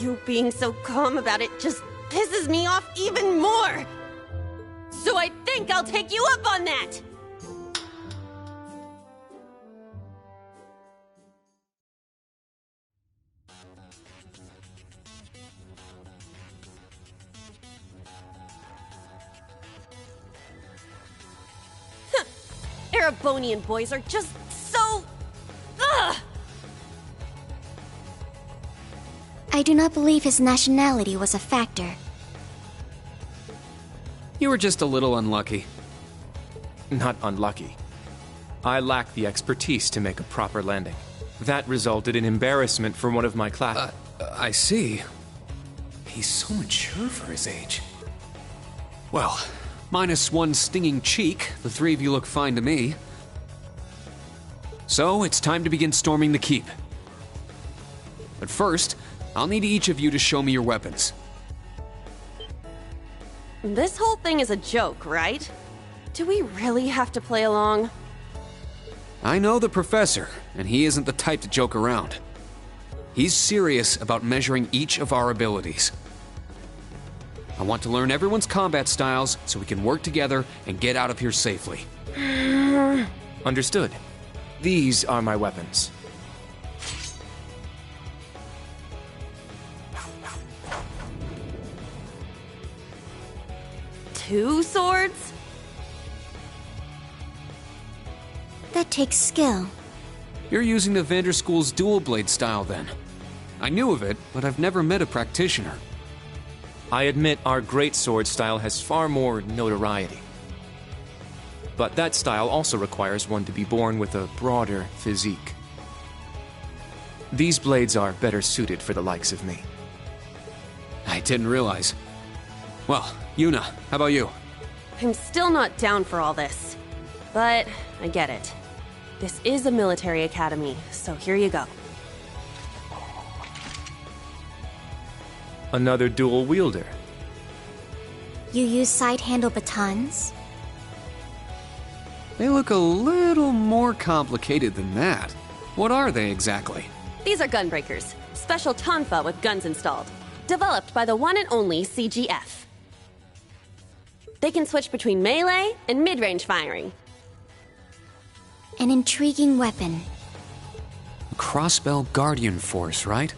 You being so calm about it just pisses me off even more. So I think I'll take you up on that. Erebonian boys are just so... Ugh! I do not believe his nationality was a factor. You were just a little unlucky. Not unlucky. I lacked the expertise to make a proper landing. That resulted in embarrassment for one of my class. I see. He's so mature for his age. Well, minus one stinging cheek, the three of you look fine to me. So, it's time to begin storming the keep. But first, I'll need each of you to show me your weapons. This whole thing is a joke, right? Do we really have to play along? I know the professor, and he isn't the type to joke around. He's serious about measuring each of our abilities. I want to learn everyone's combat styles so we can work together and get out of here safely. Understood. These are my weapons. Two swords? That takes skill. You're using the Vanderschool's dual blade style then. I knew of it, but I've never met a practitioner. I admit our great sword style has far more notoriety. But that style also requires one to be born with a broader physique. These blades are better suited for the likes of me. I didn't realize. Well, Yuna, how about you? I'm still not down for all this. But I get it. This is a military academy, so here you go. Another dual wielder. You use side-handle batons? They look a little more complicated than that. What are they exactly? These are gunbreakers, special tonfa with guns installed. Developed by the one and only CGF. They can switch between melee and mid-range firing. An intriguing weapon. A Crossbell Guardian Force, right?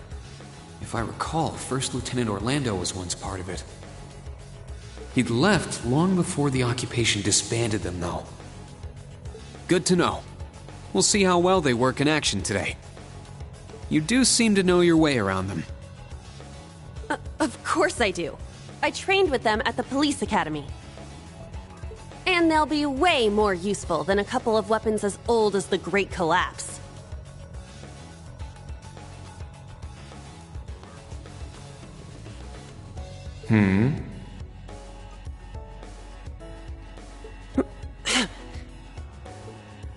If I recall, First Lieutenant Orlando was once part of it. He'd left long before the occupation disbanded them, though. Good to know. We'll see how well they work in action today. You do seem to know your way around them. Of course I do. I trained with them at the police academy. And they'll be way more useful than a couple of weapons as old as the Great Collapse.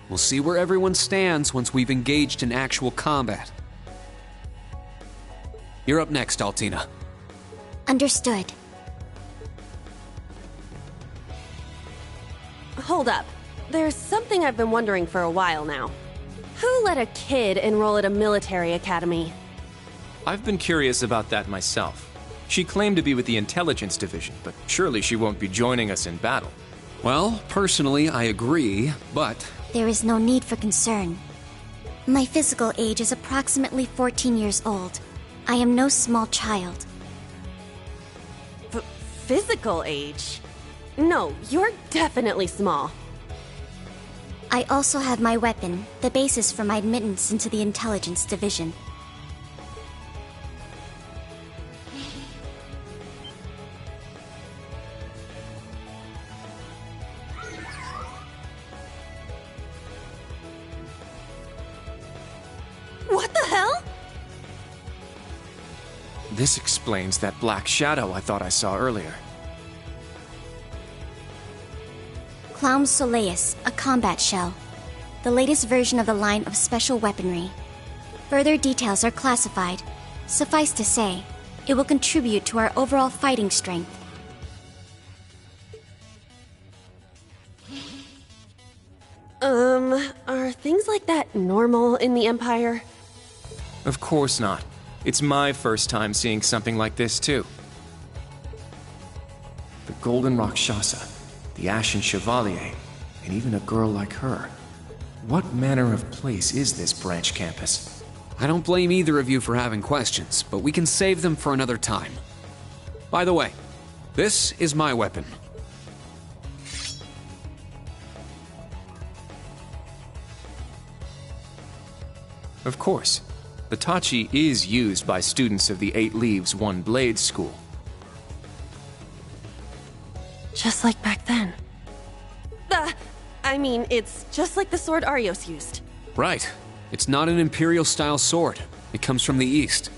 We'll see where everyone stands once we've engaged in actual combat. You're up next, Altina. Understood. Hold up. There's something I've been wondering for a while now. Who let a kid enroll at a military academy? I've been curious about that myself. She claimed to be with the intelligence division, but surely she won't be joining us in battle. Well, personally, I agree, but... There is no need for concern. My physical age is approximately 14 years old. I am no small child. Physical age? No, you're definitely small. I also have my weapon, the basis for my admittance into the intelligence division. What the hell? This explains that black shadow I thought I saw earlier. Clown Soleus, a combat shell. The latest version of the line of special weaponry. Further details are classified. Suffice to say, it will contribute to our overall fighting strength. Are things like that normal in the Empire? Of course not. It's my first time seeing something like this, too. The Golden Rakshasa, the Ashen Chevalier, and even a girl like her. What manner of place is this branch campus? I don't blame either of you for having questions, but we can save them for another time. By the way, this is my weapon. Of course. The tachi is used by students of the 8 Leaves, 1 Blade school. Just like back then. It's just like the sword Arios used. Right. It's not an Imperial-style sword. It comes from the East.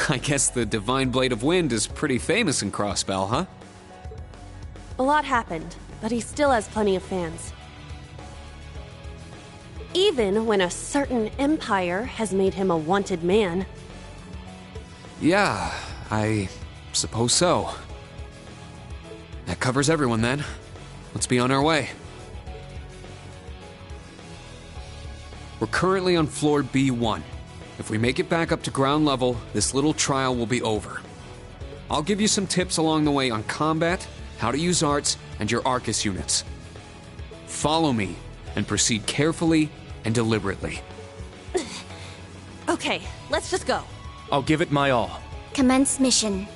I guess the Divine Blade of Wind is pretty famous in Crossbell, huh? A lot happened, but he still has plenty of fans. Even when a certain empire has made him a wanted man. Yeah, I suppose so. That covers everyone then. Let's be on our way. We're currently on floor B1. If we make it back up to ground level, this little trial will be over. I'll give you some tips along the way on combat, how to use arts, and your Arcus units. Follow me, and proceed carefully and deliberately. Okay, let's just go. I'll give it my all. Commence mission.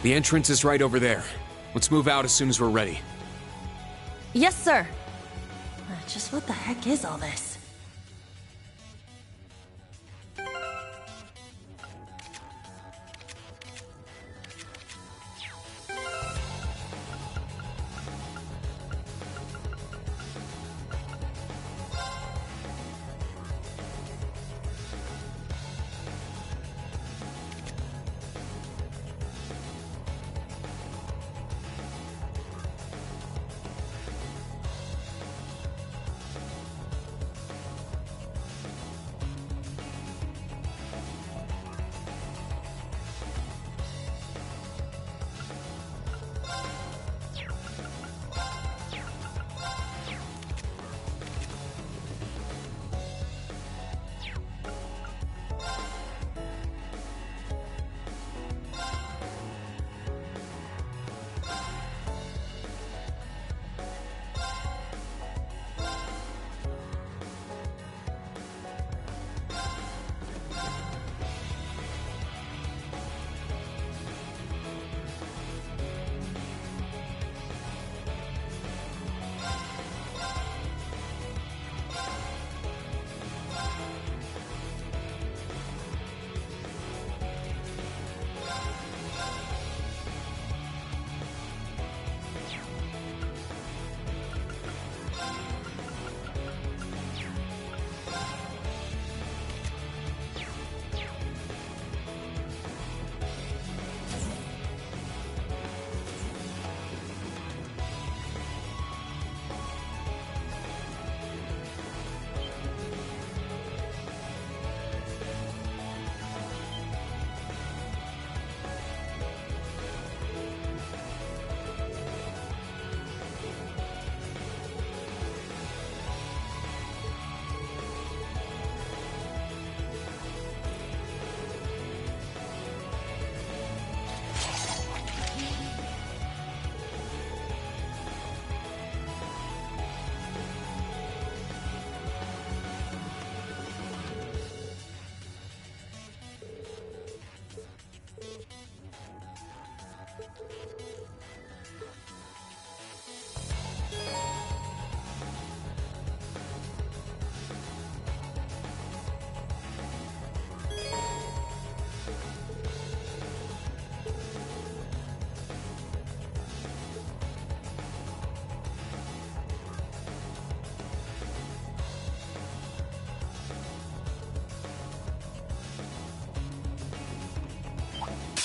The entrance is right over there. Let's move out as soon as we're ready. Yes, sir. Just what the heck is all this?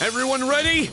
Everyone ready?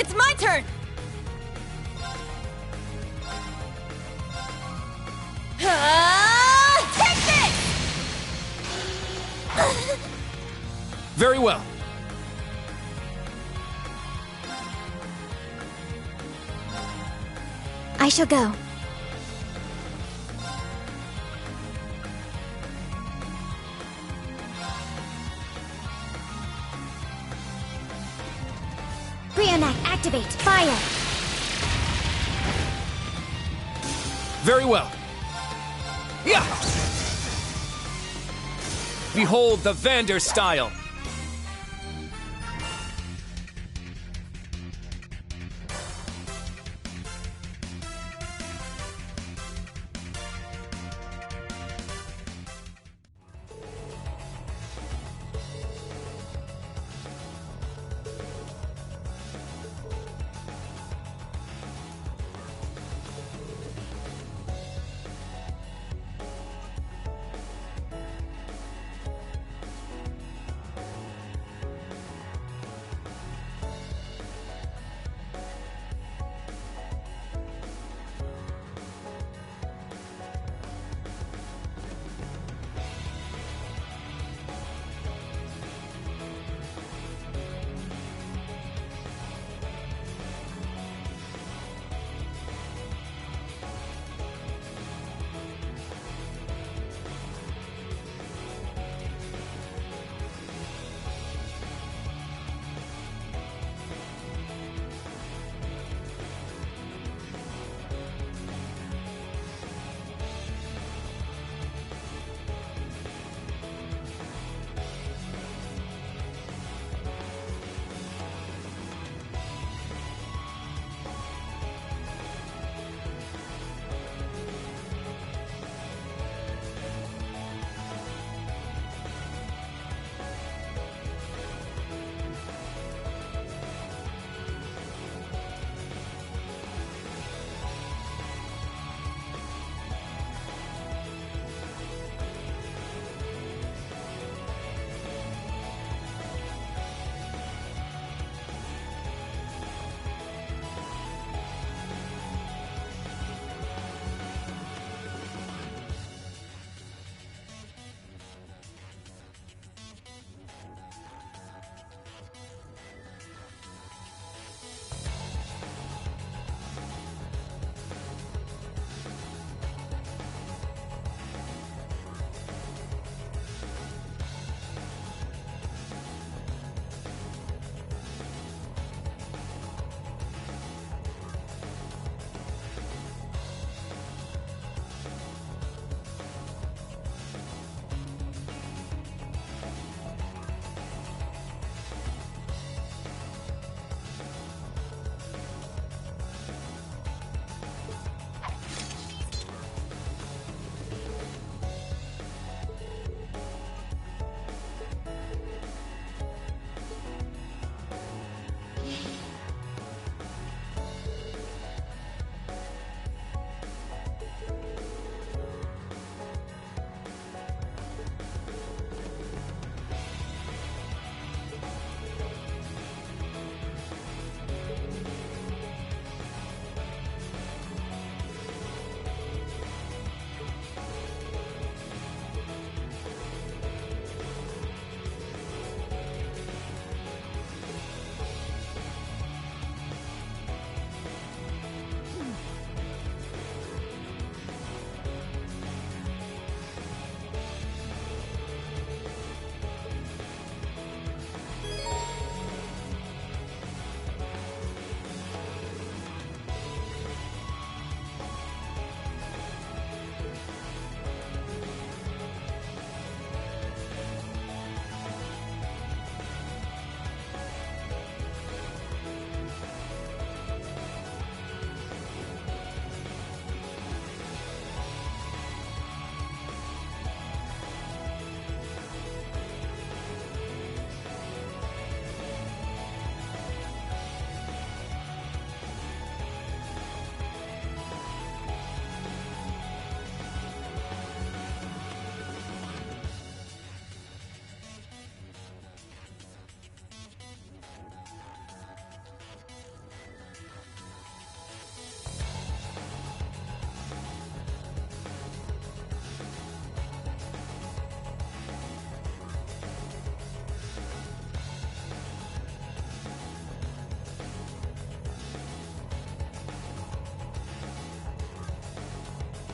It's my turn! Take this! Very well. I shall go. Brionac, activate! Fire! Very well. Yeah! Behold the Vander style.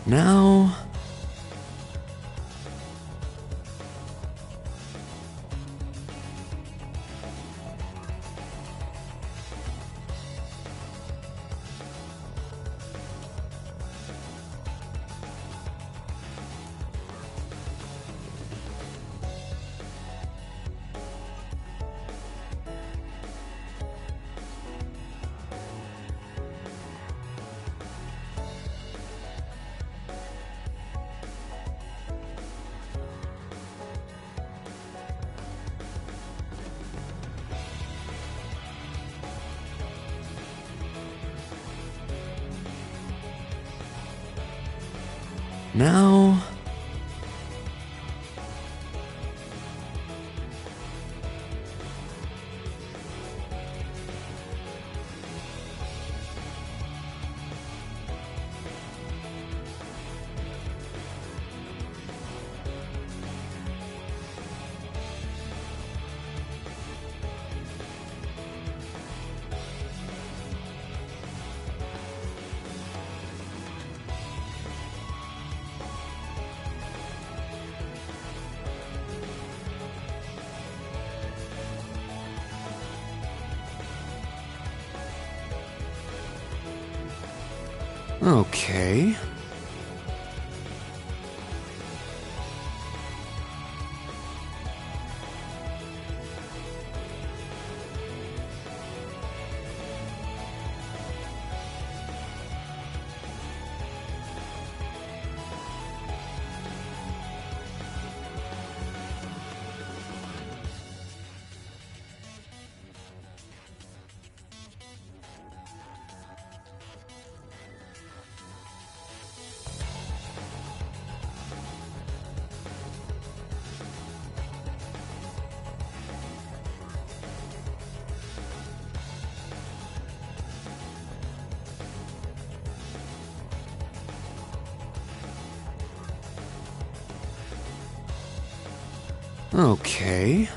Now... Now... Okay. Okay.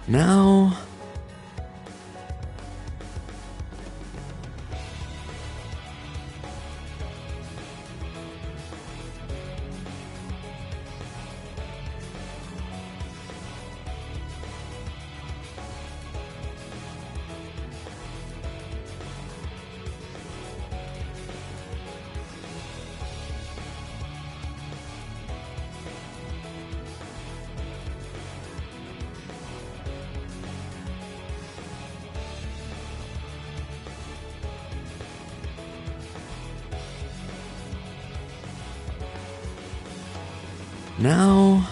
Now... Now...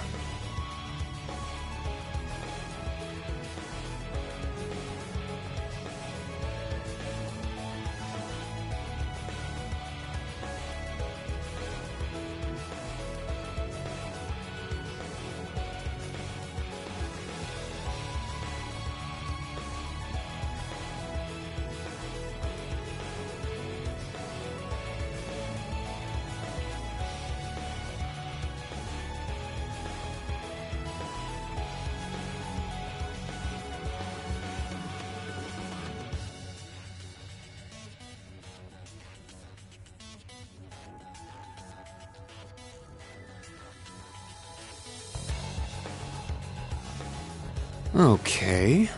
Okay.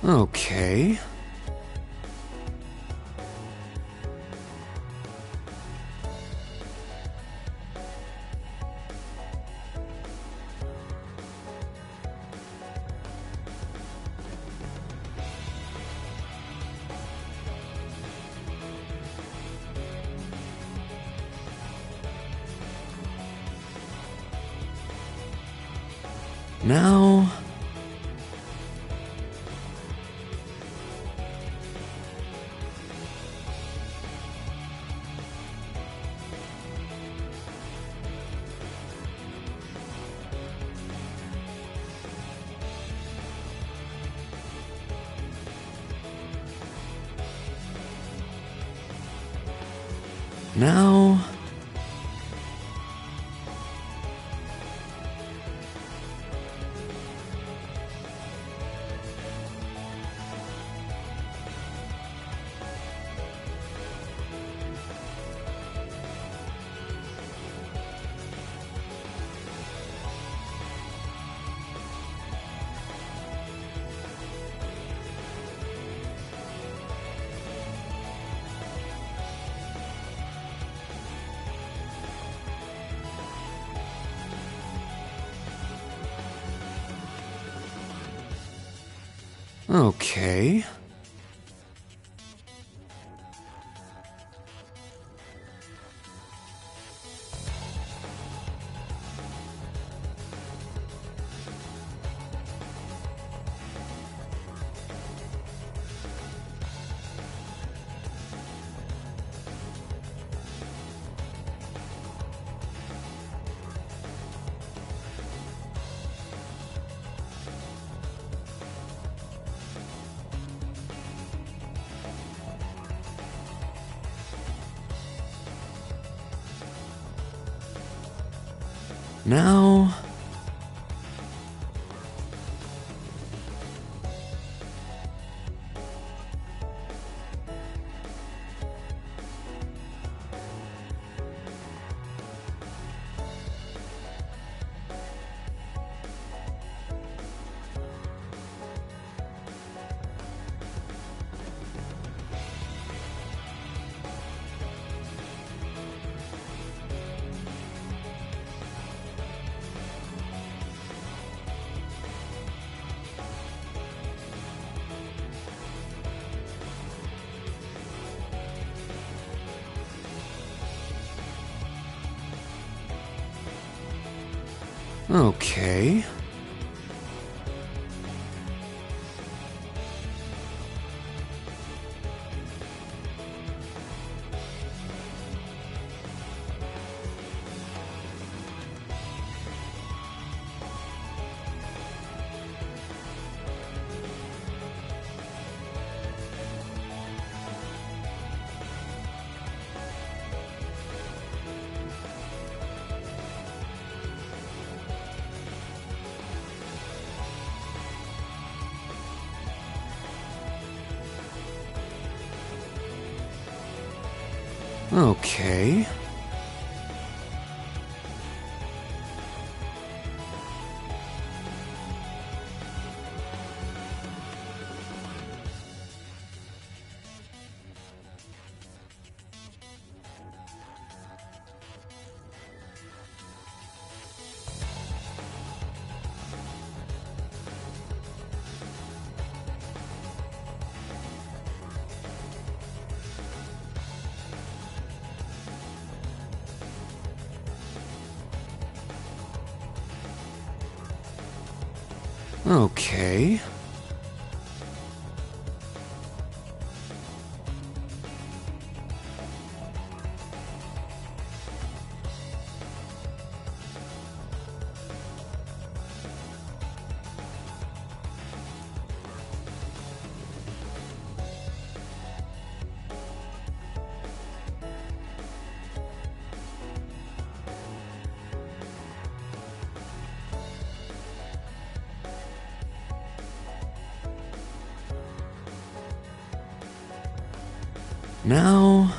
Okay. Now... Now... Okay. Now... Okay. Okay. Okay. Now...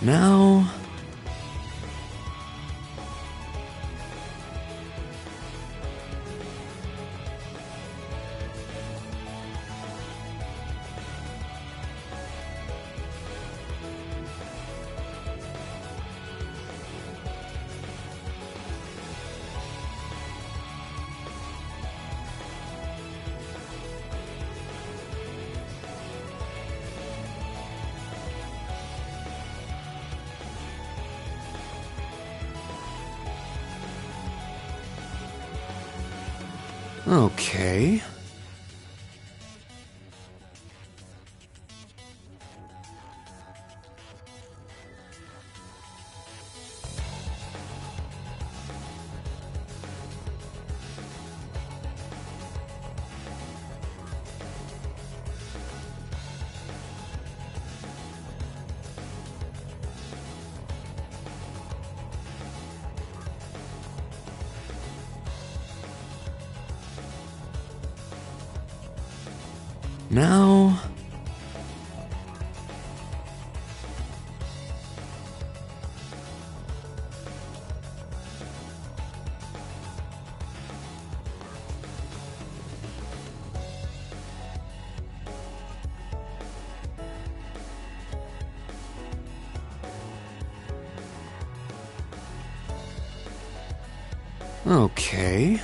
Now... Okay. Now... Okay.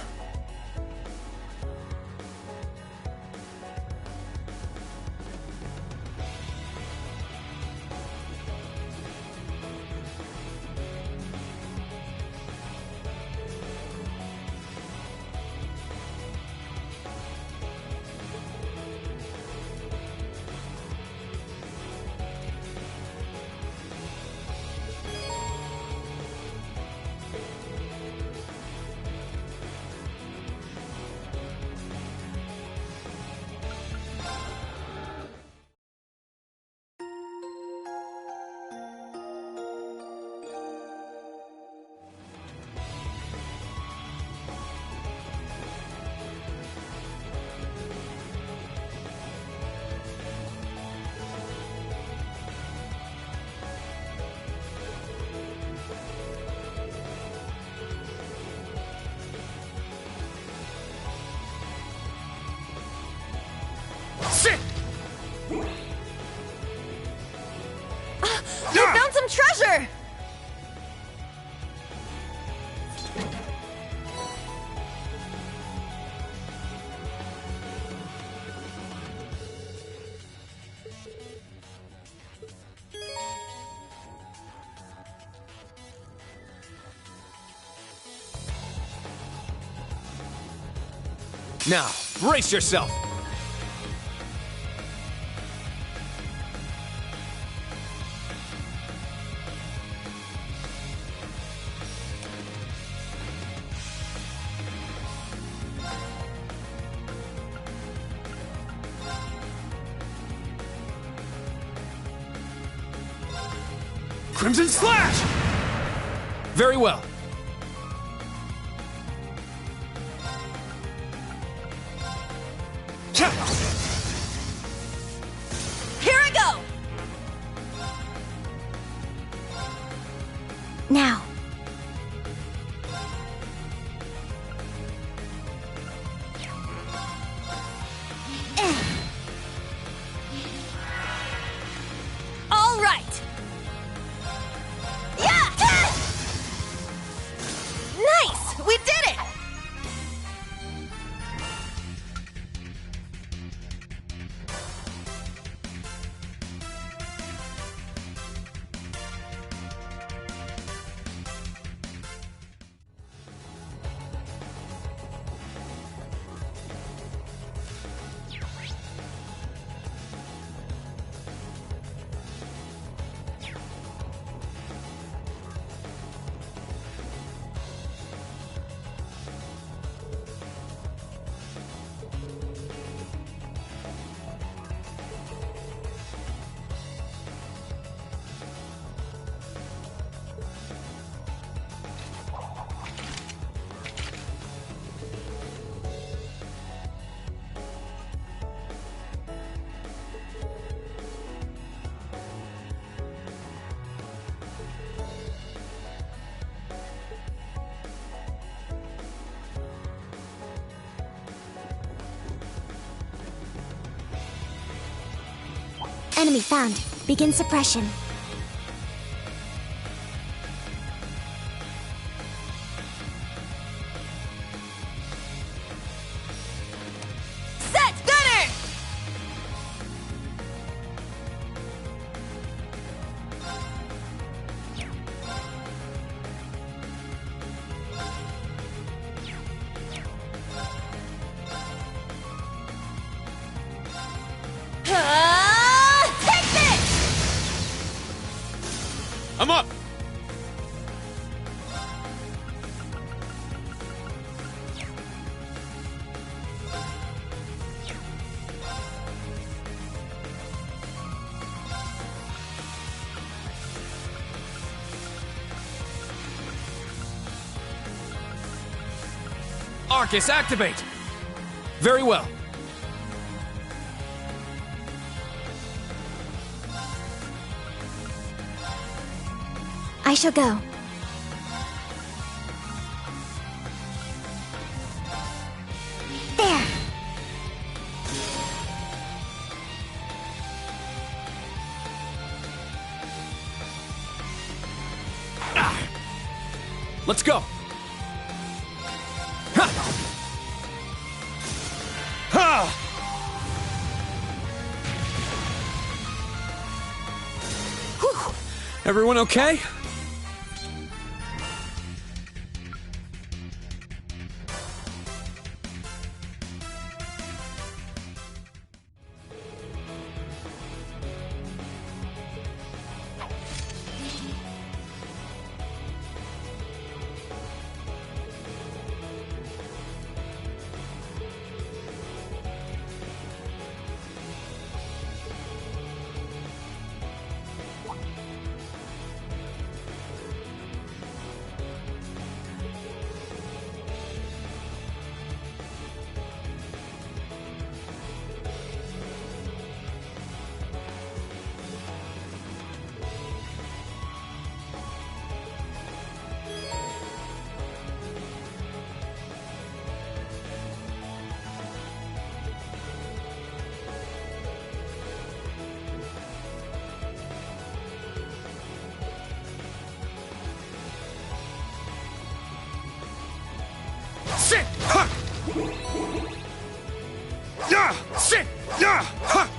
Sit! I found some treasure! Now, brace yourself! Crimson Slash! Very well. Here I go! Now. All right! Yeah! Nice! We did it! Enemy found. Begin suppression. Set gunner! Come up! Arcus, activate! Very well. I shall go. There! Let's go! Everyone okay? Sit! Ha! Yeah! Sit! Yeah! Ha!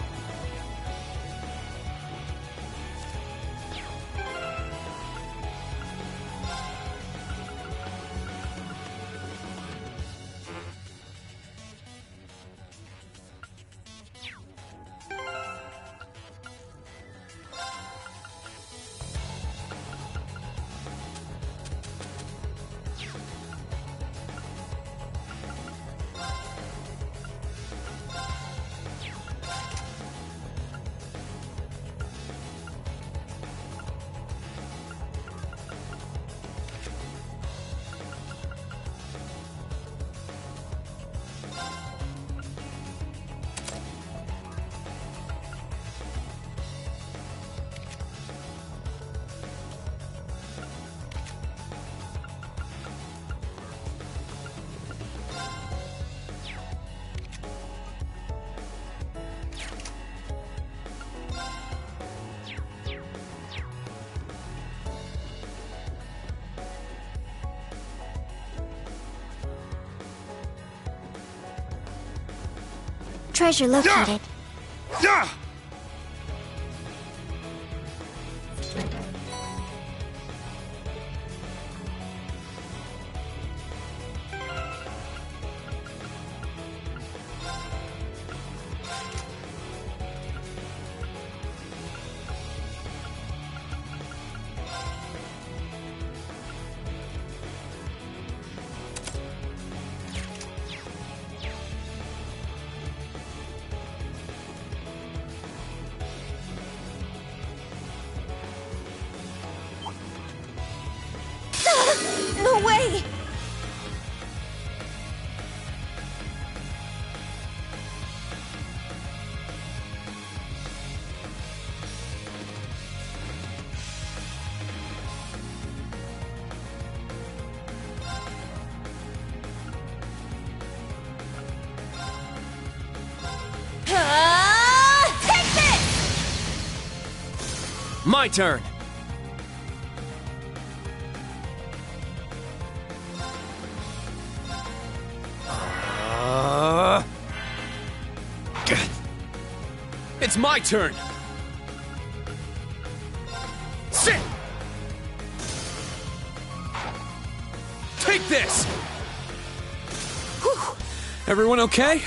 Treasure located. Yeah! No way! Take this! My turn! It's my turn! Sit! Take this! Whew. Everyone okay?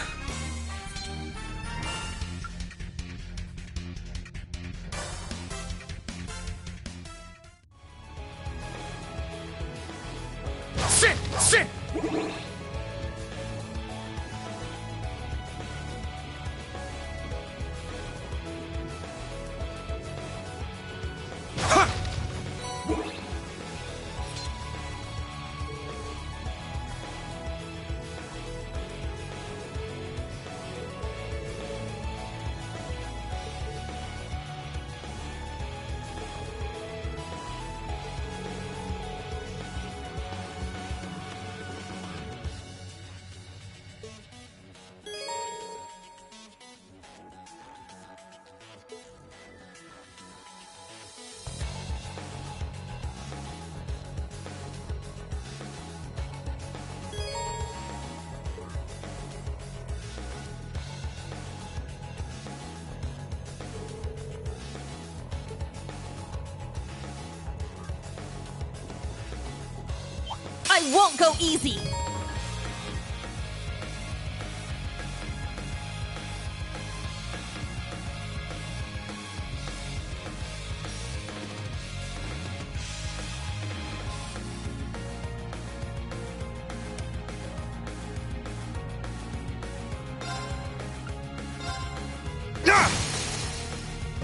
I won't go easy!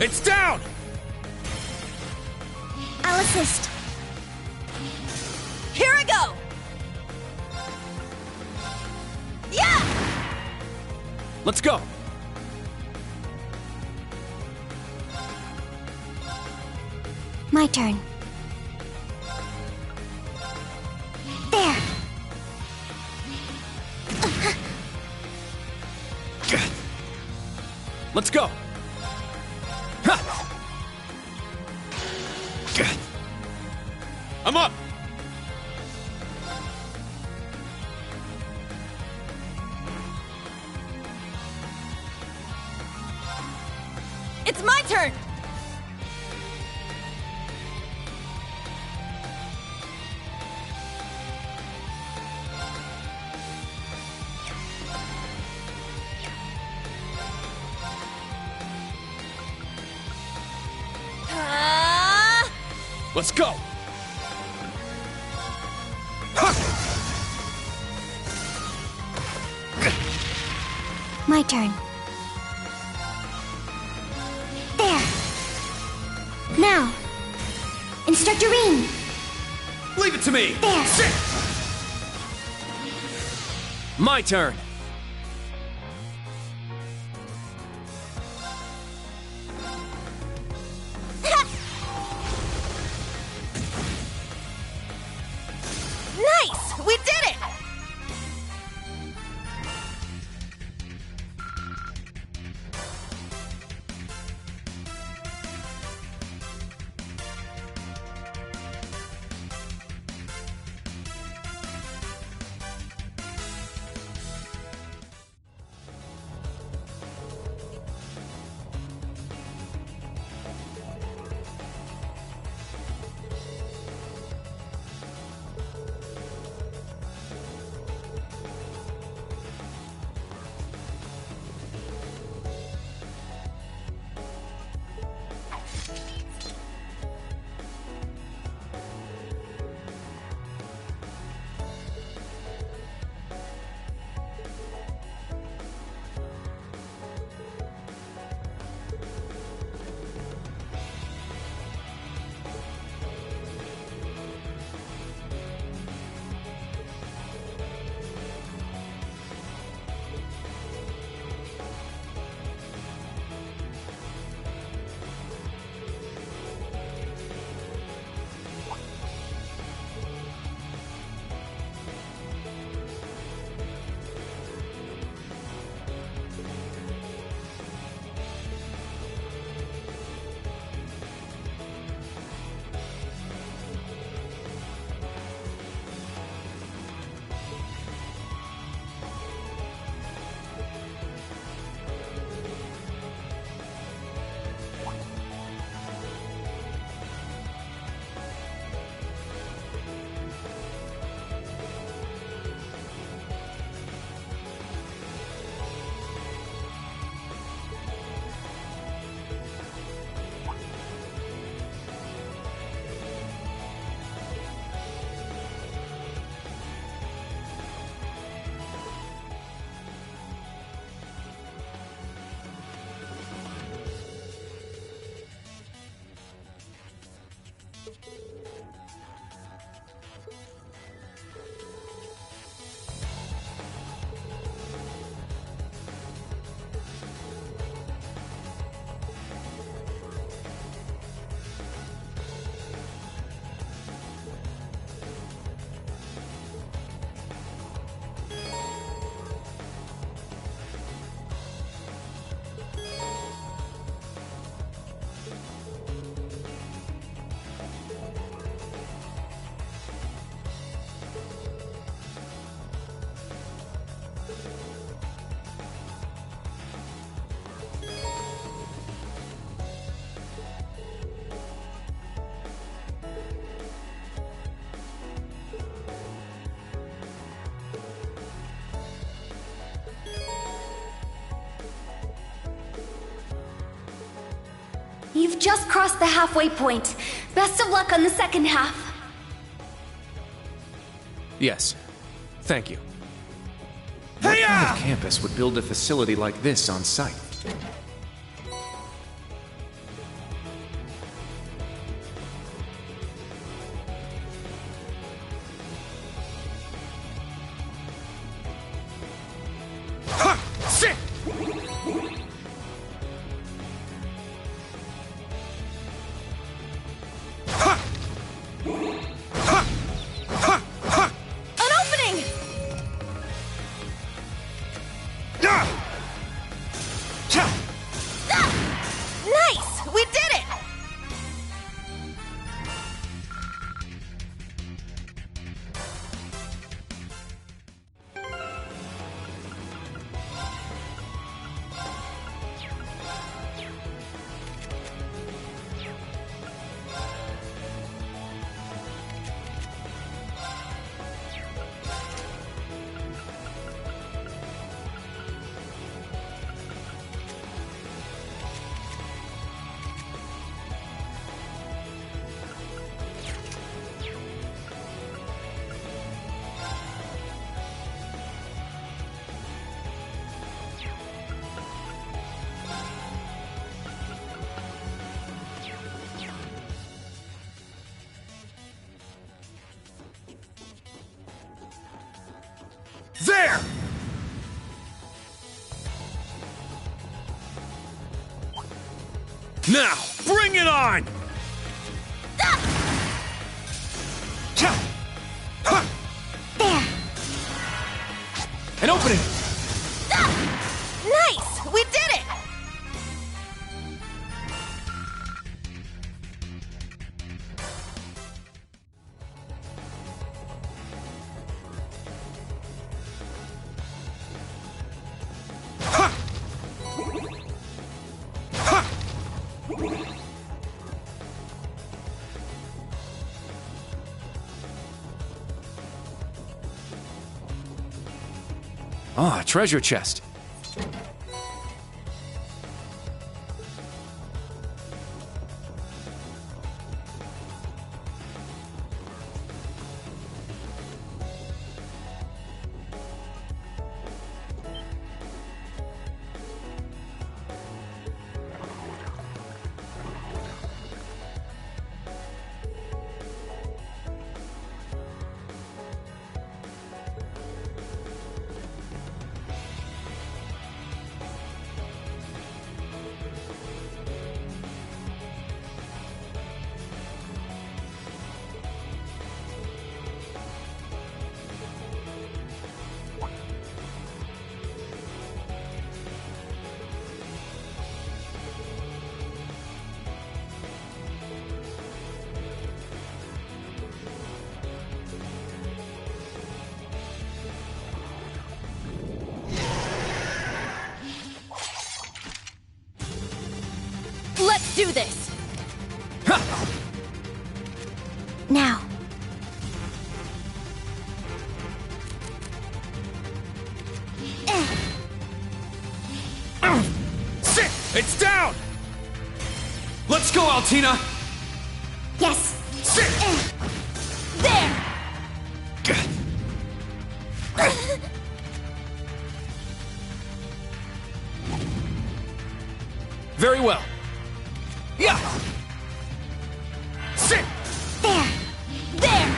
It's down! I'll assist. Here I go! Yeah! Let's go! My turn. There. Let's go! I'm up! It's my turn! Let's go! My turn. There. Now. Instructor Rean. Leave it to me! There. Sit! My turn! Nice! We did it! You've just crossed the halfway point. Best of luck on the second half. Yes. Thank you. What kind of campus would build a facility like this on site? Sit! An opening! Nice! We did it! There! Now, bring it on! An opening! Nice! We did it! Ah, treasure chest. Let's do this! Now. Sit! It's down! Let's go, Altina! Yes. Sit! There! Very well. Yeah! Sit! There. There!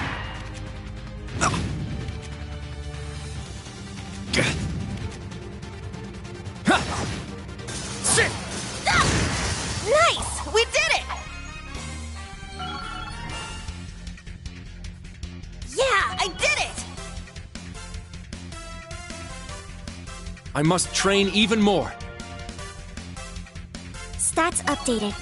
Sit! Nice! We did it! Yeah, I did it! I must train even more. Stats updated.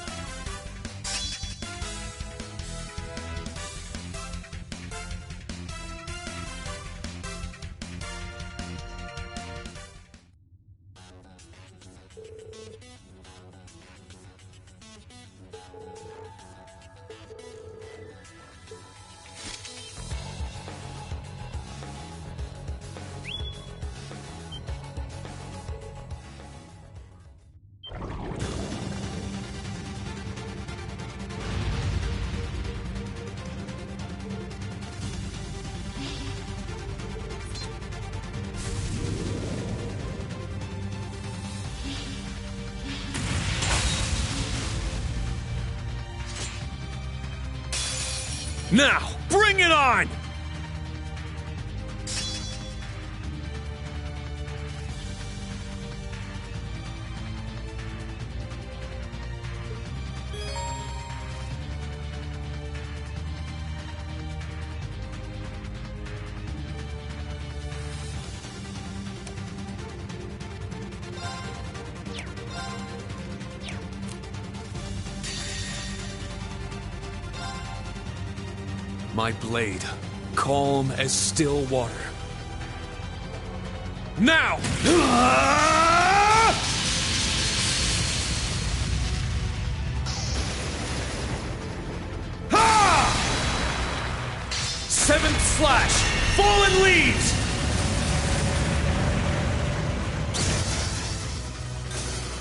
Now, bring it on! My blade, calm as still water. Now! Seventh slash! Fallen leaves!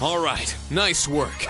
All right, nice work.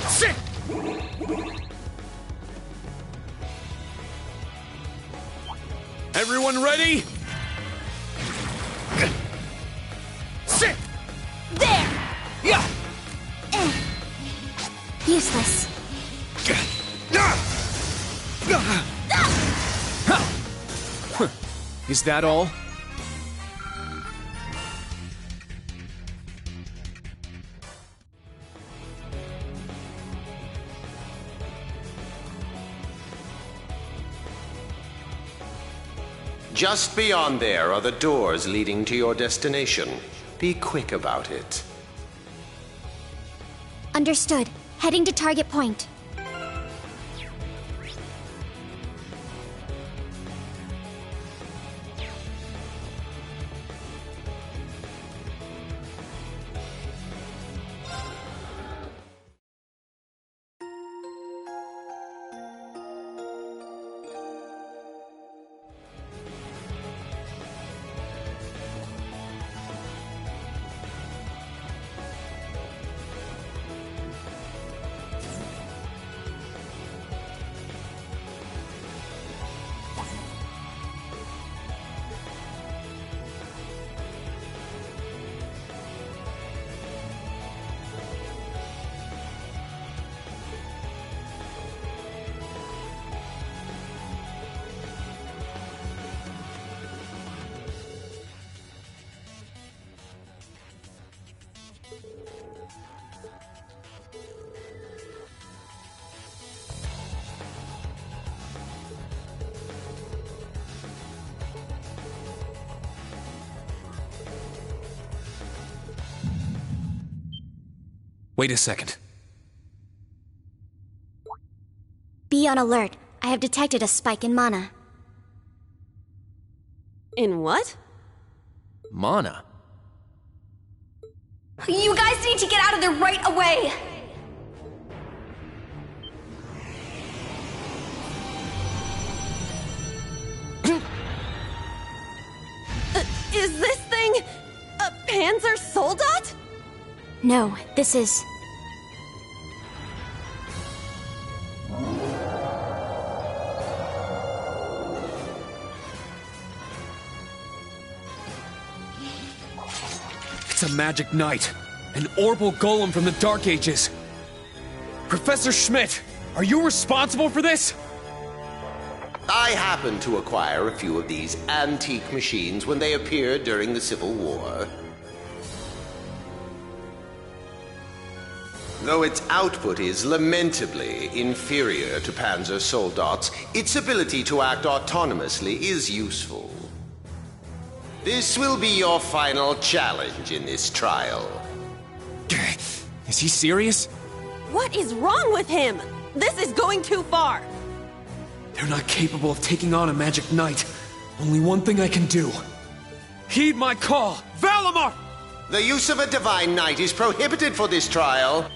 Sit! Everyone ready? Sit! There! Yeah! Useless. Is that all? Just beyond there are the doors leading to your destination. Be quick about it. Understood. Heading to target point. Wait a second. Be on alert. I have detected a spike in mana. In what? Mana? You guys need to get out of there right away! Is this thing a Panzer Soldat? No, this is... It's a magic knight. An orbal golem from the Dark Ages. Professor Schmidt, are you responsible for this? I happened to acquire a few of these antique machines when they appeared during the Civil War. Though its output is lamentably inferior to Panzer Soldat's, its ability to act autonomously is useful. This will be your final challenge in this trial. Is he serious? What is wrong with him? This is going too far. They're not capable of taking on a magic knight. Only one thing I can do. Heed my call, Valimar! The use of a divine knight is prohibited for this trial.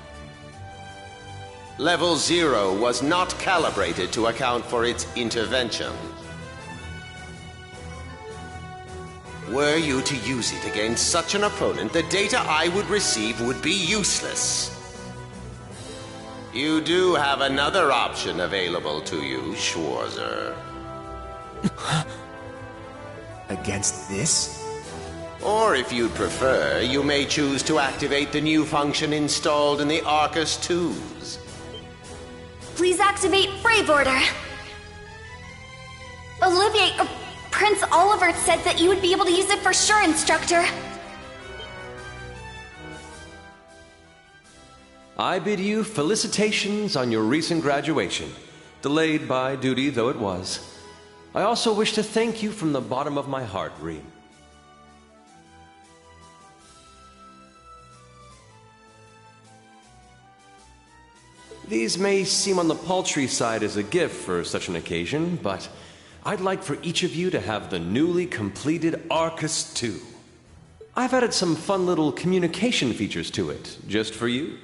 Level 0 was not calibrated to account for its intervention. Were you to use it against such an opponent, the data I would receive would be useless. You do have another option available to you, Schwarzer. Against this? Or if you'd prefer, you may choose to activate the new function installed in the Arcus 2s. Please activate Brave Order. Olivier, Prince Oliver said that you would be able to use it for sure, Instructor. I bid you felicitations on your recent graduation, delayed by duty though it was. I also wish to thank you from the bottom of my heart, Reed. These may seem on the paltry side as a gift for such an occasion, but I'd like for each of you to have the newly completed Arcus 2. I've added some fun little communication features to it, just for you.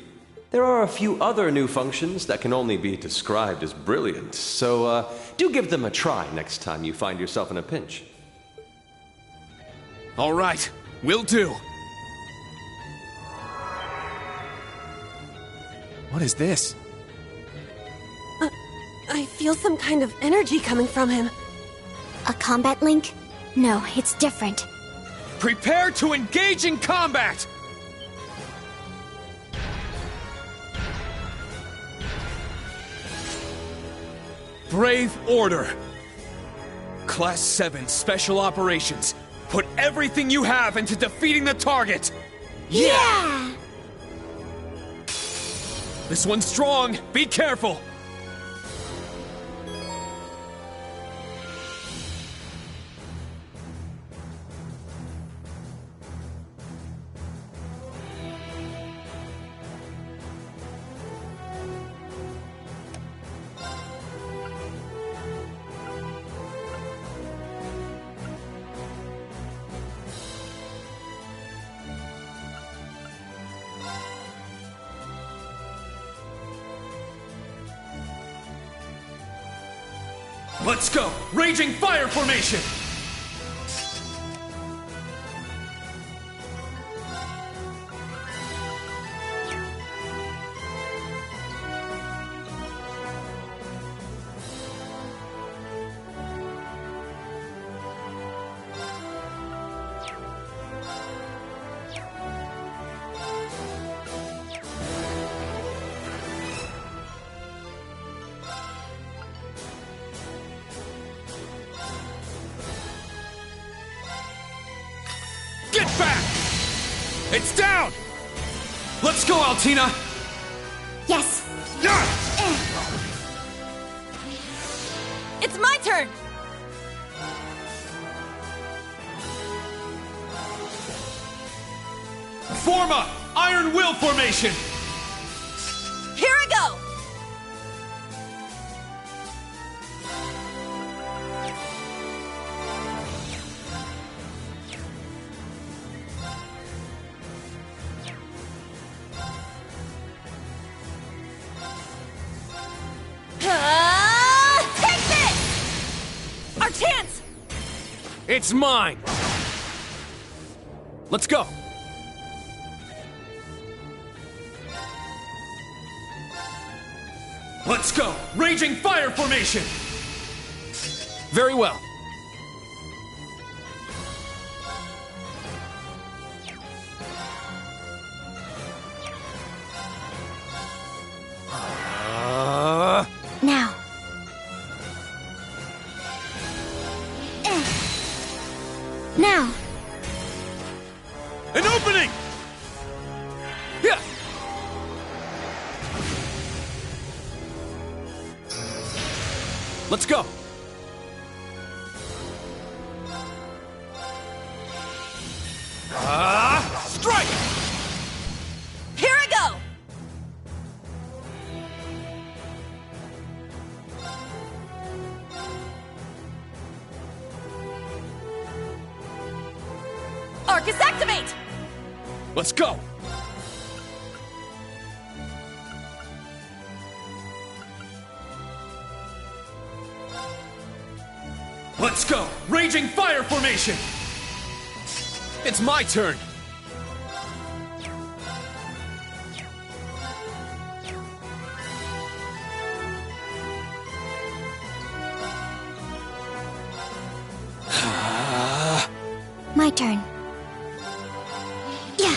There are a few other new functions that can only be described as brilliant, so do give them a try next time you find yourself in a pinch. All right, will do. What is this? I feel some kind of energy coming from him. A combat link? No, it's different. Prepare to engage in combat! Brave Order. Class 7 Special Operations. Put everything you have into defeating the target! Yeah! This one's strong. Be careful! Let's go! Raging fire formation! Get back! It's down! Let's go, Altina! Yes. It's my turn! Form up! Iron Will formation! Here I go! Take this! Our chance! It's mine! Let's go! Let's go! Raging fire formation! Very well. Now. Now. An opening! Yeah! Let's go! Strike! Here I go! Arcus activate! Let's go! Let's go! Raging fire formation! It's my turn! My turn. Yeah.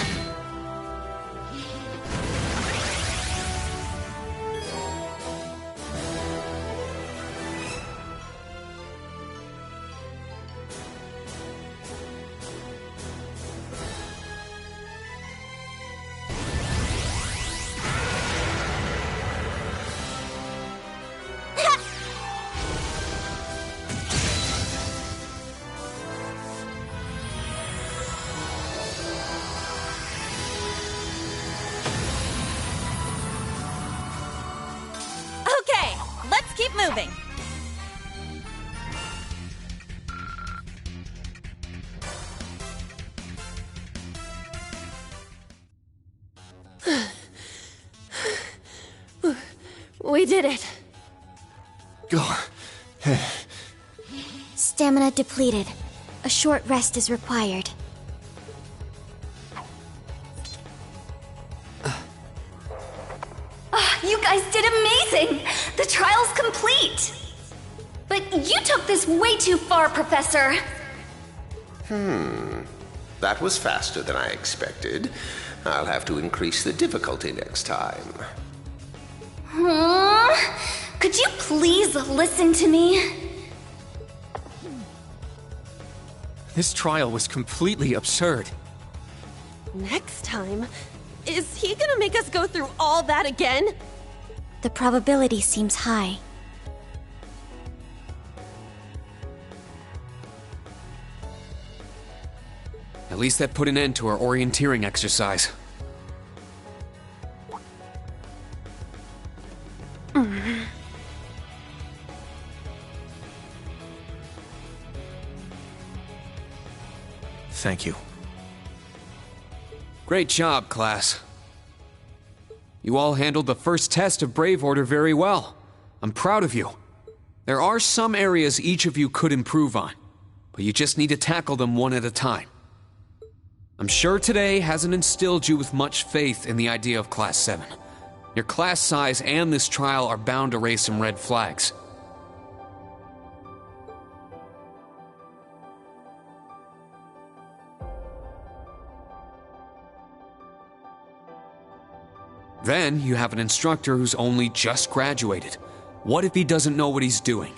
Okay, let's keep moving. We did it. Stamina depleted. A short rest is required. You guys did amazing! The trial's complete! But you took this way too far, Professor! That was faster than I expected. I'll have to increase the difficulty next time. Could you please listen to me? This trial was completely absurd. Next time? Is he gonna make us go through all that again? The probability seems high. At least that put an end to our orienteering exercise. Thank you. Great job, class. You all handled the first test of Brave Order very well. I'm proud of you. There are some areas each of you could improve on, but you just need to tackle them one at a time. I'm sure today hasn't instilled you with much faith in the idea of Class 7. Your class size and this trial are bound to raise some red flags. Then you have an instructor who's only just graduated. What if he doesn't know what he's doing?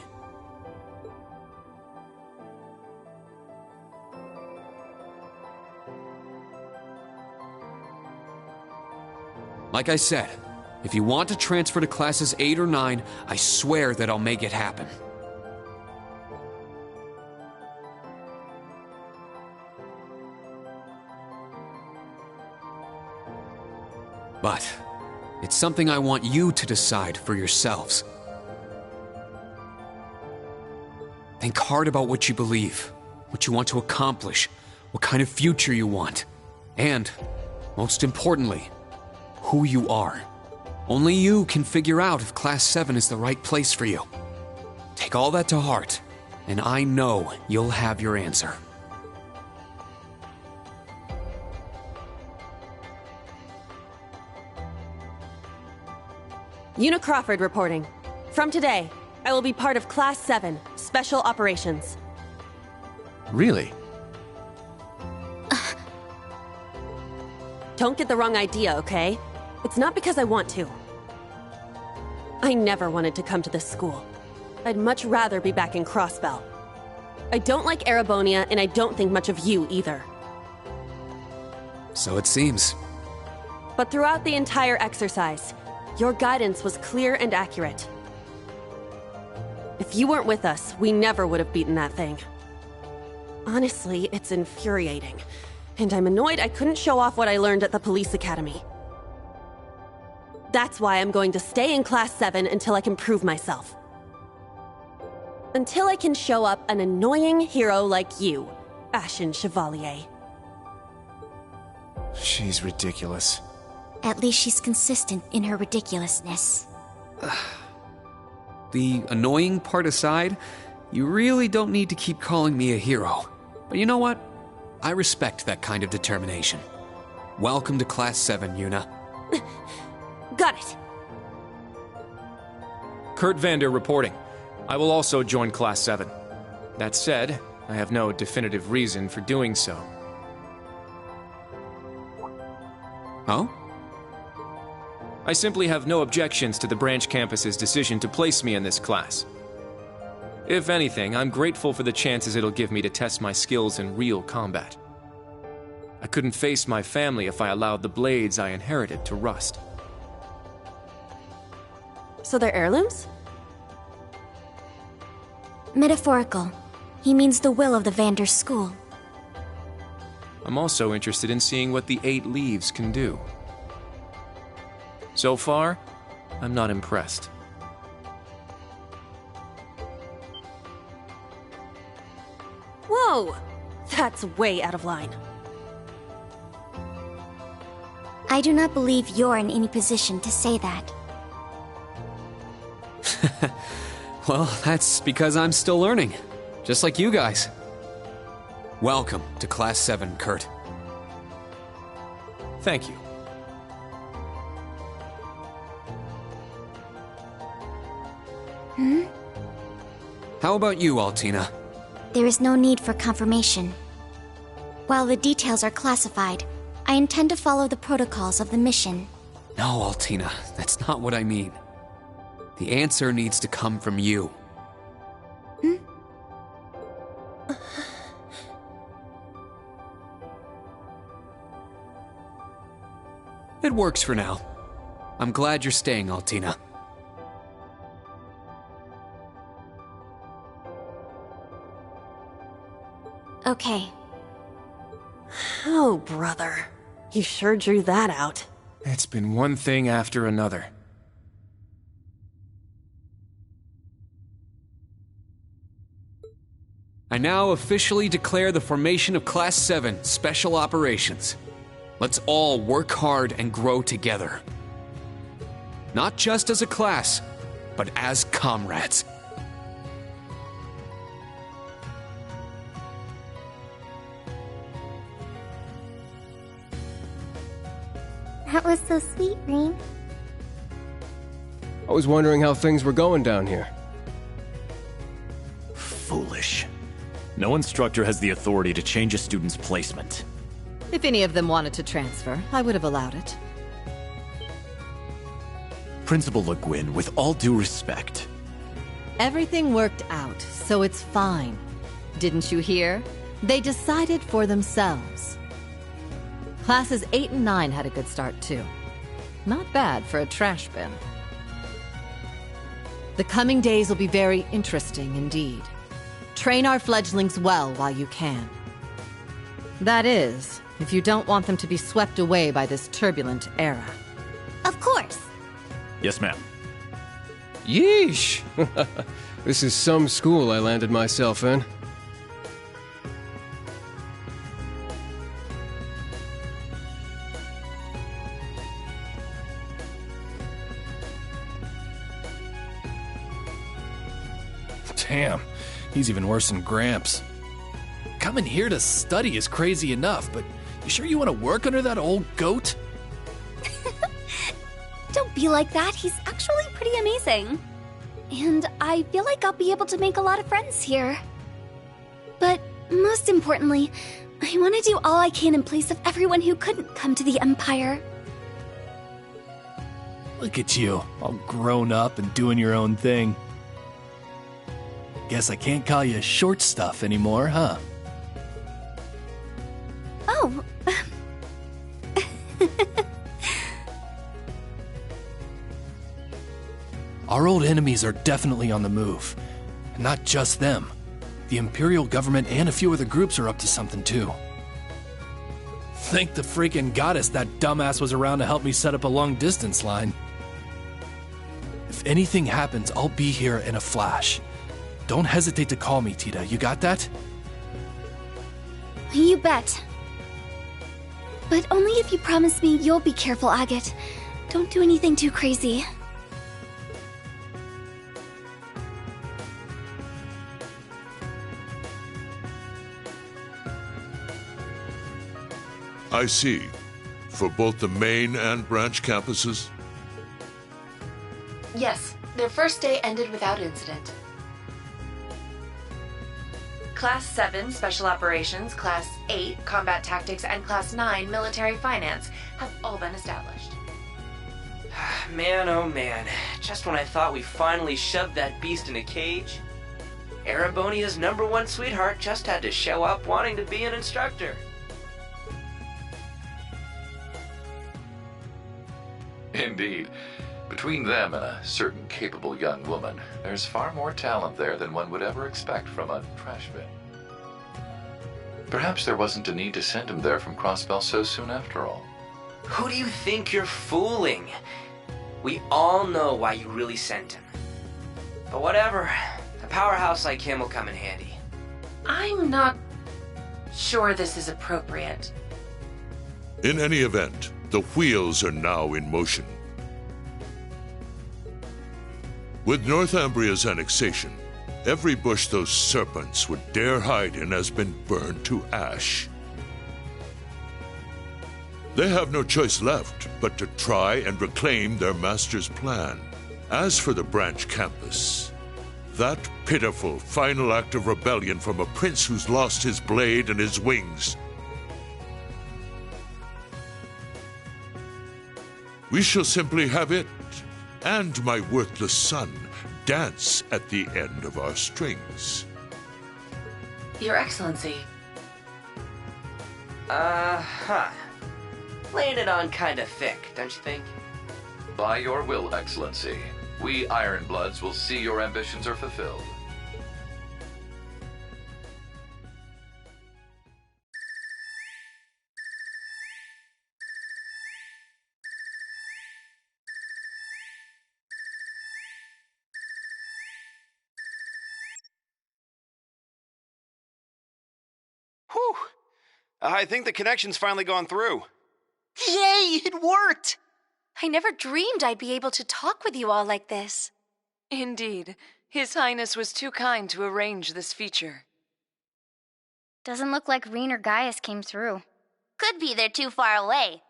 Like I said, if you want to transfer to classes 8 or 9, I swear that I'll make it happen. But it's something I want you to decide for yourselves. Think hard about what you believe, what you want to accomplish, what kind of future you want, and, most importantly, who you are. Only you can figure out if Class 7 is the right place for you. Take all that to heart, and I know you'll have your answer. Una Crawford reporting. From today, I will be part of Class 7, Special Operations. Really? Don't get the wrong idea, okay? It's not because I want to. I never wanted to come to this school. I'd much rather be back in Crossbell. I don't like Erebonia, and I don't think much of you either. So it seems. But throughout the entire exercise, your guidance was clear and accurate. If you weren't with us, we never would have beaten that thing. Honestly, it's infuriating. And I'm annoyed I couldn't show off what I learned at the police academy. That's why I'm going to stay in Class 7 until I can prove myself. Until I can show up an annoying hero like you, Ashen Chevalier. She's ridiculous. At least she's consistent in her ridiculousness. The annoying part aside, you really don't need to keep calling me a hero. But you know what? I respect that kind of determination. Welcome to Class 7, Una. Got it. Kurt Vander reporting. I will also join Class 7. That said, I have no definitive reason for doing so. Oh? I simply have no objections to the branch campus's decision to place me in this class. If anything, I'm grateful for the chances it'll give me to test my skills in real combat. I couldn't face my family if I allowed the blades I inherited to rust. So they're heirlooms? Metaphorical. He means the will of the Vander school. I'm also interested in seeing what the 8 leaves can do. So far, I'm not impressed. Whoa! That's way out of line. I do not believe you're in any position to say that. Well, that's because I'm still learning. Just like you guys. Welcome to Class 7, Kurt. Thank you. Hmm? How about you, Altina? There is no need for confirmation. While the details are classified, I intend to follow the protocols of the mission. No, Altina, that's not what I mean. The answer needs to come from you. Hmm? It works for now. I'm glad you're staying, Altina. Okay. Oh, brother. You sure drew that out. It's been one thing after another. I now officially declare the formation of Class 7 Special Operations. Let's all work hard and grow together. Not just as a class, but as comrades. That was so sweet, Rean. I was wondering how things were going down here. Foolish. No instructor has the authority to change a student's placement. If any of them wanted to transfer, I would have allowed it. Principal Le Guin, with all due respect. Everything worked out, so it's fine. Didn't you hear? They decided for themselves. Classes 8 and 9 had a good start, too. Not bad for a trash bin. The coming days will be very interesting indeed. Train our fledglings well while you can. That is, if you don't want them to be swept away by this turbulent era. Of course. Yes, ma'am. Yeesh! This is some school I landed myself in. Damn, he's even worse than Gramps. Coming here to study is crazy enough, but you sure you want to work under that old goat? Don't be like that. He's actually pretty amazing. And I feel like I'll be able to make a lot of friends here. But most importantly, I want to do all I can in place of everyone who couldn't come to the Empire. Look at you, all grown up and doing your own thing. Guess I can't call you short stuff anymore, huh? Oh. Our old enemies are definitely on the move. And not just them. The Imperial government and a few other groups are up to something too. Thank the freaking goddess that dumbass was around to help me set up a long-distance line. If anything happens, I'll be here in a flash. Don't hesitate to call me, Tita. You got that? You bet. But only if you promise me you'll be careful, Agate. Don't do anything too crazy. I see. For both the main and branch campuses? Yes, their first day ended without incident. Class 7, Special Operations, Class 8, Combat Tactics, and Class 9, Military Finance have all been established. Man, oh man. Just when I thought we finally shoved that beast in a cage, Erebonia's #1 sweetheart just had to show up wanting to be an instructor. Indeed. Between them and a certain capable young woman, there's far more talent there than one would ever expect from a trash bin. Perhaps there wasn't a need to send him there from Crossbell so soon after all. Who do you think you're fooling? We all know why you really sent him. But whatever, a powerhouse like him will come in handy. I'm not sure this is appropriate. In any event, the wheels are now in motion. With Northumbria's annexation, every bush those serpents would dare hide in has been burned to ash. They have no choice left but to try and reclaim their master's plan. As for the branch campus, that pitiful final act of rebellion from a prince who's lost his blade and his wings. We shall simply have it, and my worthless son, dance at the end of our strings. Your Excellency. Laying it on kinda thick, don't you think? By your will, Excellency, we Ironbloods will see your ambitions are fulfilled. Whew! I think the connection's finally gone through. Yay, it worked! I never dreamed I'd be able to talk with you all like this. Indeed. His Highness was too kind to arrange this feature. Doesn't look like Rean or Gaius came through. Could be they're too far away.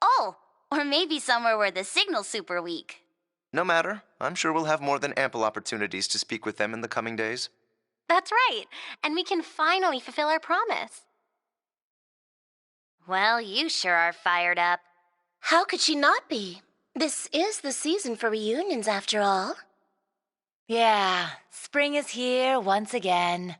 Oh, Or maybe somewhere where the signal's super weak. No matter. I'm sure we'll have more than ample opportunities to speak with them in the coming days. That's right. And we can finally fulfill our promise. Well, you sure are fired up. How could she not be? This is the season for reunions, after all. Yeah, spring is here once again.